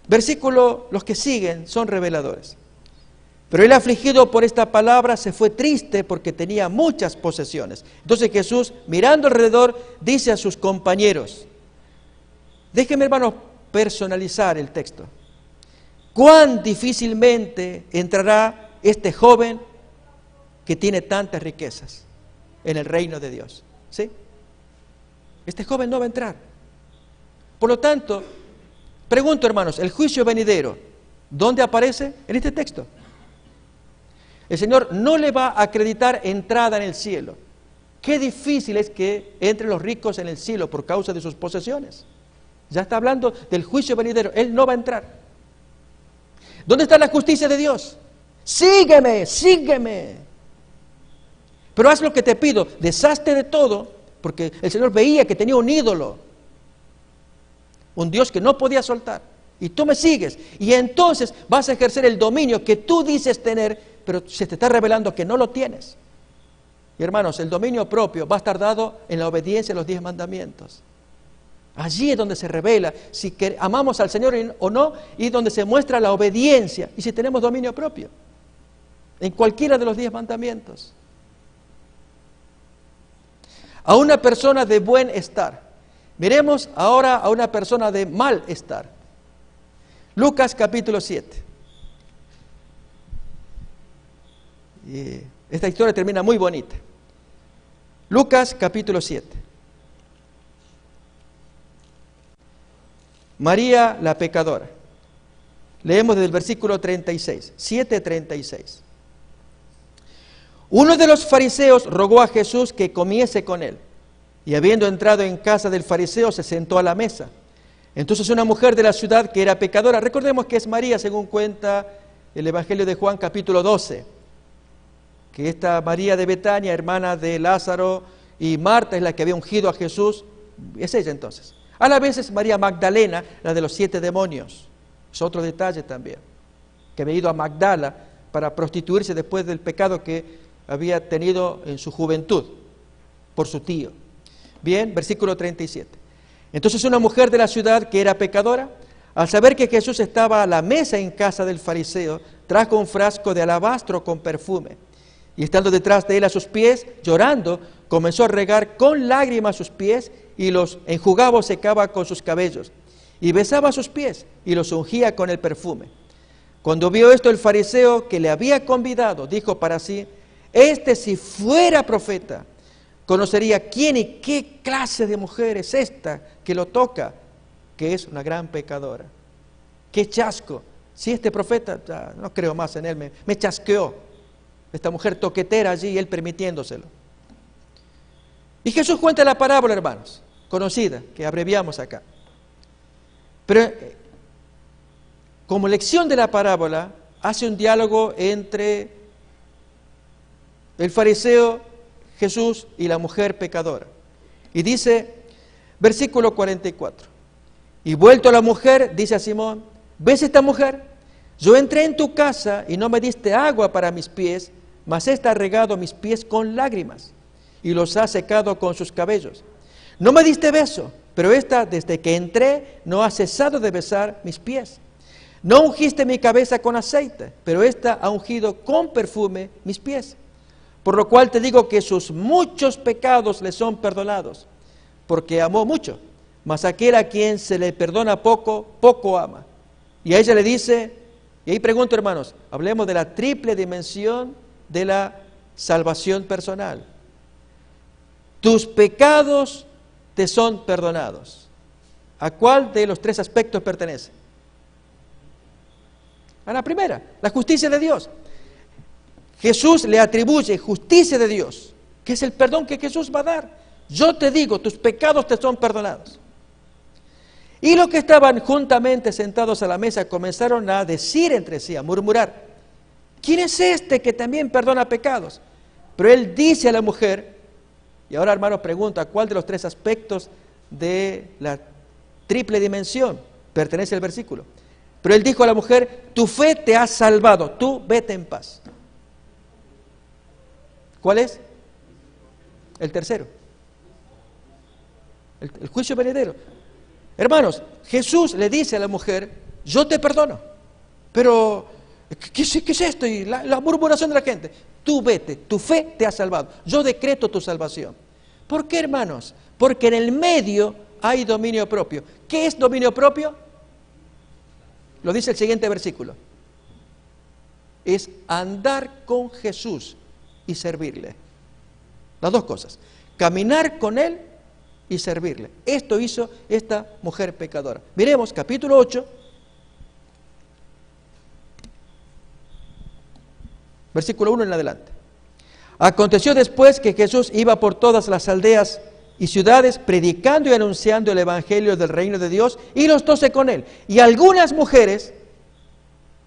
Versículos, los que siguen, son reveladores. Pero el afligido por esta palabra se fue triste porque tenía muchas posesiones. Entonces Jesús, mirando alrededor, dice a sus compañeros, déjenme, hermanos, personalizar el texto. ¿Cuán difícilmente entrará este joven que tiene tantas riquezas en el reino de Dios? ¿Sí? Este joven no va a entrar. Por lo tanto, pregunto, hermanos, el juicio venidero, ¿dónde aparece? En este texto. El Señor no le va a acreditar entrada en el cielo. Qué difícil es que entren los ricos en el cielo por causa de sus posesiones. Ya está hablando del juicio venidero. Él no va a entrar. ¿Dónde está la justicia de Dios? Sígueme, sígueme. Pero haz lo que te pido. Deshazte de todo, porque el Señor veía que tenía un ídolo, un Dios que no podía soltar. Y tú me sigues. Y entonces vas a ejercer el dominio que tú dices tener, pero se te está revelando que no lo tienes. Y hermanos, el dominio propio va a estar dado en la obediencia a los 10 mandamientos. Allí es donde se revela si amamos al Señor o no, y donde se muestra la obediencia y si tenemos dominio propio. En cualquiera de los 10 mandamientos. A una persona de buen estar. Miremos ahora a una persona de mal estar. Lucas capítulo 7. Y esta historia termina muy bonita. Lucas capítulo 7. María la pecadora. Leemos desde el versículo 36, 7:36. Uno de los fariseos rogó a Jesús que comiese con él, y habiendo entrado en casa del fariseo se sentó a la mesa. Entonces una mujer de la ciudad que era pecadora, recordemos que es María según cuenta el Evangelio de Juan capítulo 12, que esta María de Betania, hermana de Lázaro, y Marta es la que había ungido a Jesús, es ella entonces. A la vez es María Magdalena, la de los 7 demonios. Es otro detalle también, que había ido a Magdala para prostituirse después del pecado que había tenido en su juventud por su tío. Bien, versículo 37. Entonces una mujer de la ciudad que era pecadora, al saber que Jesús estaba a la mesa en casa del fariseo, trajo un frasco de alabastro con perfume. Y estando detrás de él a sus pies, llorando, comenzó a regar con lágrimas sus pies y los enjugaba o secaba con sus cabellos. Y besaba sus pies y los ungía con el perfume. Cuando vio esto el fariseo que le había convidado, dijo para sí, este si fuera profeta, conocería quién y qué clase de mujer es esta que lo toca, que es una gran pecadora. ¡Qué chasco! Si este profeta, ya no creo más en él, me chasqueó. Esta mujer toquetera allí y él permitiéndoselo. Y Jesús cuenta la parábola, hermanos, conocida, que abreviamos acá. Pero como lección de la parábola, hace un diálogo entre el fariseo, Jesús y la mujer pecadora. Y dice, versículo 44, y vuelto a la mujer, dice a Simón, ¿ves esta mujer? Yo entré en tu casa y no me diste agua para mis pies, mas ésta ha regado mis pies con lágrimas y los ha secado con sus cabellos. No me diste beso, pero ésta desde que entré no ha cesado de besar mis pies. No ungiste mi cabeza con aceite, pero ésta ha ungido con perfume mis pies. Por lo cual te digo que sus muchos pecados le son perdonados, porque amó mucho, mas aquel a quien se le perdona poco, poco ama. Y a ella le dice, y ahí pregunto, hermanos, hablemos de la triple dimensión de la salvación personal. Tus pecados te son perdonados. ¿A cuál de los tres aspectos pertenece? A la primera, la justicia de Dios. Jesús le atribuye justicia de Dios, que es el perdón que Jesús va a dar. Yo te digo, tus pecados te son perdonados. Y los que estaban juntamente sentados a la mesa comenzaron a decir entre sí, a murmurar, ¿quién es este que también perdona pecados? Pero él dice a la mujer, y ahora hermano pregunta, ¿cuál de los tres aspectos de la triple dimensión pertenece al versículo? Pero él dijo a la mujer, tu fe te ha salvado, tú vete en paz. ¿Cuál es? El tercero. El juicio venidero. Hermanos, Jesús le dice a la mujer, yo te perdono, pero ¿qué es esto? Y la murmuración de la gente. Tú vete, tu fe te ha salvado. Yo decreto tu salvación. ¿Por qué, hermanos? Porque en el medio hay dominio propio. ¿Qué es dominio propio? Lo dice el siguiente versículo. Es andar con Jesús y servirle. Las dos cosas. Caminar con Él y servirle. Esto hizo esta mujer pecadora. Miremos capítulo 8, versículo 1 en adelante. Aconteció después que Jesús iba por todas las aldeas y ciudades predicando y anunciando el evangelio del reino de Dios, y los 12 con él. Y algunas mujeres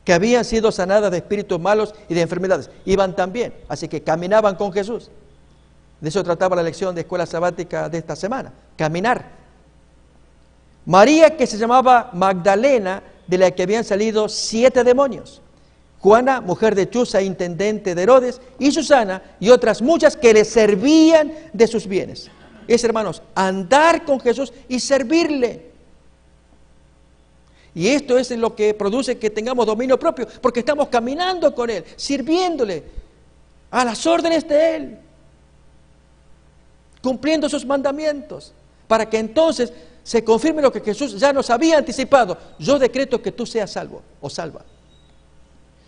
que habían sido sanadas de espíritus malos y de enfermedades iban también, así que caminaban con Jesús. De eso trataba la lección de escuela sabática de esta semana, caminar. María, que se llamaba Magdalena, de la que habían salido 7 demonios. Juana, mujer de Chuza, intendente de Herodes, y Susana, y otras muchas que le servían de sus bienes. Es, hermanos, andar con Jesús y servirle. Y esto es lo que produce que tengamos dominio propio, porque estamos caminando con Él, sirviéndole a las órdenes de Él, cumpliendo sus mandamientos, para que entonces se confirme lo que Jesús ya nos había anticipado. Yo decreto que tú seas salvo o salva.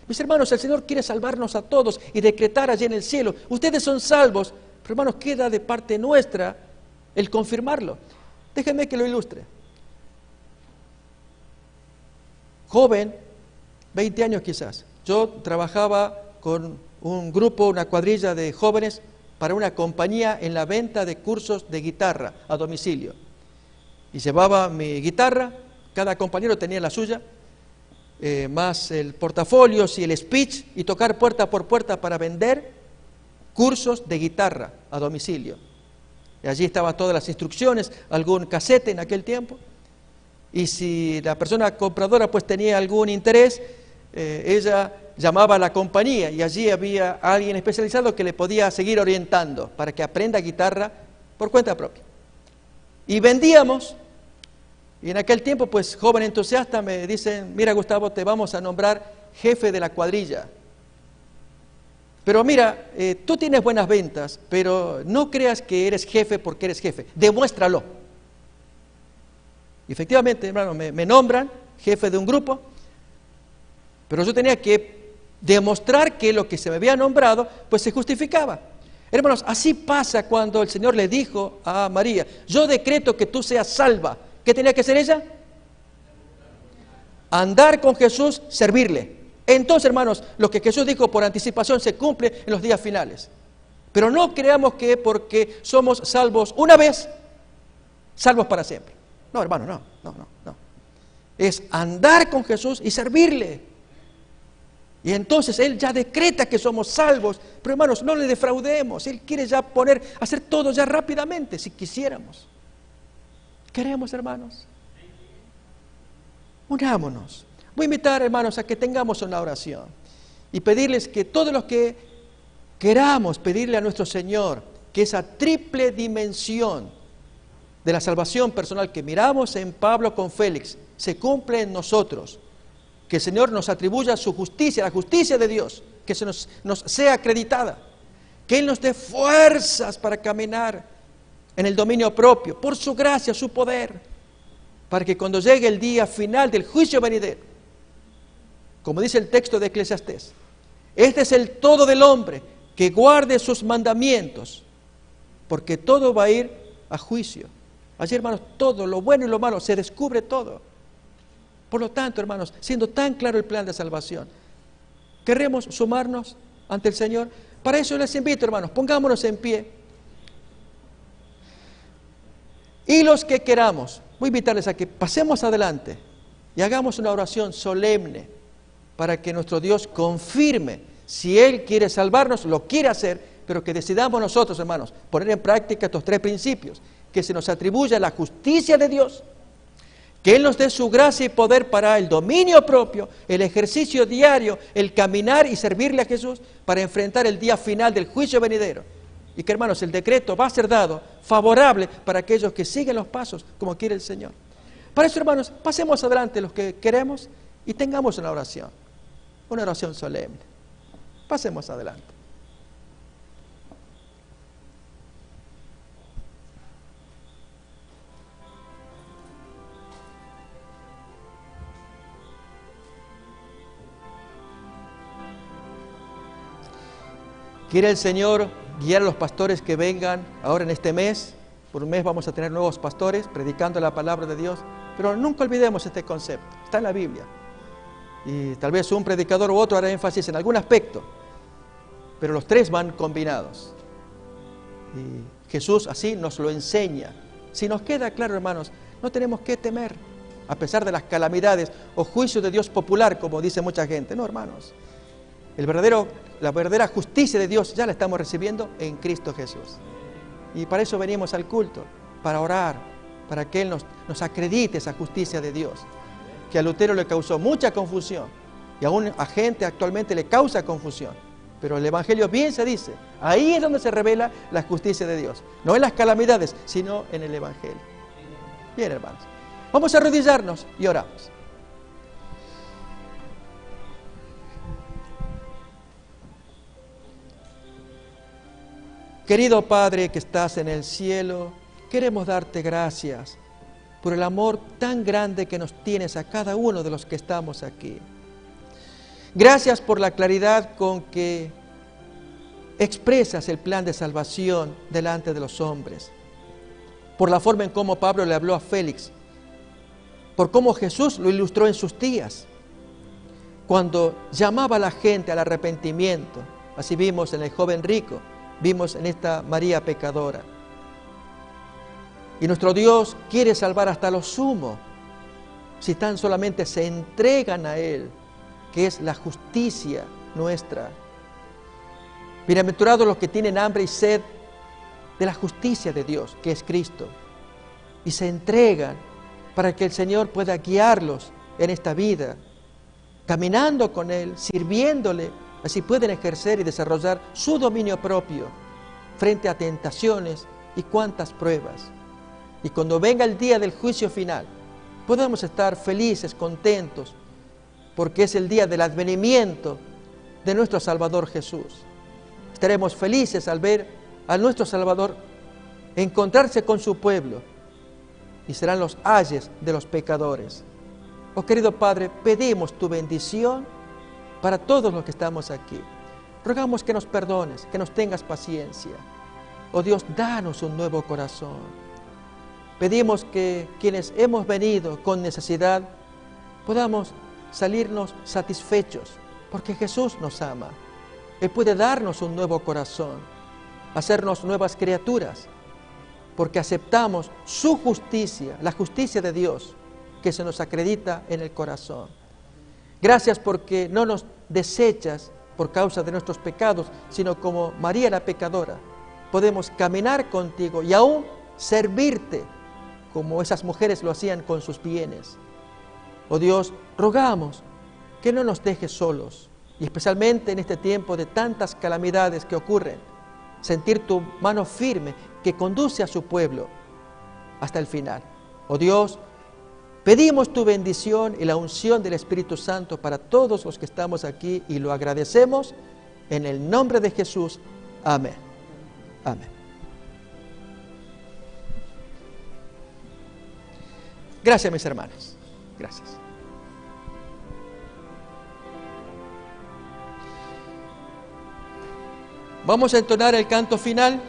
Mis hermanos, el Señor quiere salvarnos a todos y decretar allí en el cielo. Ustedes son salvos, pero hermanos, queda de parte nuestra el confirmarlo. Déjenme que lo ilustre. Joven, 20 años quizás, yo trabajaba con un grupo, una cuadrilla de jóvenes para una compañía en la venta de cursos de guitarra a domicilio. Y llevaba mi guitarra, cada compañero tenía la suya, más el portafolio y el speech, y tocar puerta por puerta para vender cursos de guitarra a domicilio. Y allí estaban todas las instrucciones, algún casete en aquel tiempo. Y si la persona compradora pues tenía algún interés, ella llamaba a la compañía y allí había alguien especializado que le podía seguir orientando para que aprenda guitarra por cuenta propia. Y vendíamos, y en aquel tiempo pues joven entusiasta me dicen, mira Gustavo, te vamos a nombrar jefe de la cuadrilla. Pero mira, tú tienes buenas ventas, pero no creas que eres jefe porque eres jefe, demuéstralo. Y efectivamente, hermano, me nombran jefe de un grupo, pero yo tenía que demostrar que lo que se me había nombrado, pues se justificaba. Hermanos, así pasa cuando el Señor le dijo a María, yo decreto que tú seas salva. ¿Qué tenía que hacer ella? Andar con Jesús, servirle. Entonces, hermanos, lo que Jesús dijo por anticipación se cumple en los días finales. Pero no creamos que porque somos salvos una vez, salvos para siempre. No, hermano, no. Es andar con Jesús y servirle. Y entonces Él ya decreta que somos salvos. Pero hermanos, no le defraudemos. Él quiere ya hacer todo ya rápidamente, si quisiéramos. ¿Queremos, hermanos? Unámonos. Voy a invitar, hermanos, a que tengamos una oración. Y pedirles que todos los que queramos pedirle a nuestro Señor que esa triple dimensión de la salvación personal que miramos en Pablo con Félix se cumple en nosotros. Que el Señor nos atribuya su justicia, la justicia de Dios, que se nos sea acreditada. Que Él nos dé fuerzas para caminar en el dominio propio, por su gracia, su poder, para que cuando llegue el día final del juicio venidero, como dice el texto de Eclesiastés, este es el todo del hombre, que guarde sus mandamientos, porque todo va a ir a juicio. Allí, hermanos, todo, lo bueno y lo malo, se descubre todo. Por lo tanto, hermanos, siendo tan claro el plan de salvación, ¿queremos sumarnos ante el Señor? Para eso les invito, hermanos, pongámonos en pie. Y los que queramos, voy a invitarles a que pasemos adelante y hagamos una oración solemne para que nuestro Dios confirme, si Él quiere salvarnos, lo quiere hacer, pero que decidamos nosotros, hermanos, poner en práctica estos tres principios, que se nos atribuya la justicia de Dios, que Él nos dé su gracia y poder para el dominio propio, el ejercicio diario, el caminar y servirle a Jesús para enfrentar el día final del juicio venidero. Y que, hermanos, el decreto va a ser dado favorable para aquellos que siguen los pasos como quiere el Señor. Para eso, hermanos, pasemos adelante los que queremos y tengamos una oración solemne. Pasemos adelante. Quiere el Señor guiar a los pastores que vengan ahora en este mes. Por un mes vamos a tener nuevos pastores predicando la palabra de Dios. Pero nunca olvidemos este concepto. Está en la Biblia. Y tal vez un predicador u otro hará énfasis en algún aspecto. Pero los tres van combinados. Y Jesús así nos lo enseña. Si nos queda claro, hermanos, no tenemos que temer, a pesar de las calamidades o juicios de Dios popular, como dice mucha gente. No, hermanos. La verdadera justicia de Dios ya la estamos recibiendo en Cristo Jesús. Y para eso venimos al culto, para orar, para que Él nos acredite esa justicia de Dios, que a Lutero le causó mucha confusión, y aún a gente actualmente le causa confusión. Pero el Evangelio bien se dice, ahí es donde se revela la justicia de Dios, no en las calamidades, sino en el Evangelio. Bien, hermanos, vamos a arrodillarnos y oramos. Querido Padre que estás en el cielo, queremos darte gracias por el amor tan grande que nos tienes a cada uno de los que estamos aquí. Gracias por la claridad con que expresas el plan de salvación delante de los hombres, por la forma en cómo Pablo le habló a Félix, por cómo Jesús lo ilustró en sus días, cuando llamaba a la gente al arrepentimiento. Así vimos en el joven rico, vimos en esta María pecadora. Y nuestro Dios quiere salvar hasta lo sumo, si tan solamente se entregan a Él, que es la justicia nuestra. Bienaventurados los que tienen hambre y sed de la justicia de Dios, que es Cristo, y se entregan para que el Señor pueda guiarlos en esta vida, caminando con Él, sirviéndole. Así pueden ejercer y desarrollar su dominio propio frente a tentaciones y cuantas pruebas. Y cuando venga el día del juicio final, podamos estar felices, contentos, porque es el día del advenimiento de nuestro Salvador Jesús. Estaremos felices al ver a nuestro Salvador encontrarse con su pueblo y serán los ayes de los pecadores. Oh querido Padre, pedimos tu bendición para todos los que estamos aquí. Rogamos que nos perdones, que nos tengas paciencia. Oh Dios, danos un nuevo corazón. Pedimos que quienes hemos venido con necesidad podamos salirnos satisfechos, porque Jesús nos ama. Él puede darnos un nuevo corazón, hacernos nuevas criaturas, porque aceptamos su justicia, la justicia de Dios, que se nos acredita en el corazón. Gracias porque no nos deshechas por causa de nuestros pecados, sino como María la pecadora, podemos caminar contigo y aún servirte como esas mujeres lo hacían con sus bienes. Oh Dios, rogamos que no nos dejes solos, y especialmente en este tiempo de tantas calamidades que ocurren, sentir tu mano firme que conduce a su pueblo hasta el final. Oh Dios, pedimos tu bendición y la unción del Espíritu Santo para todos los que estamos aquí y lo agradecemos en el nombre de Jesús. Amén. Amén. Gracias, mis hermanos. Gracias. Vamos a entonar el canto final.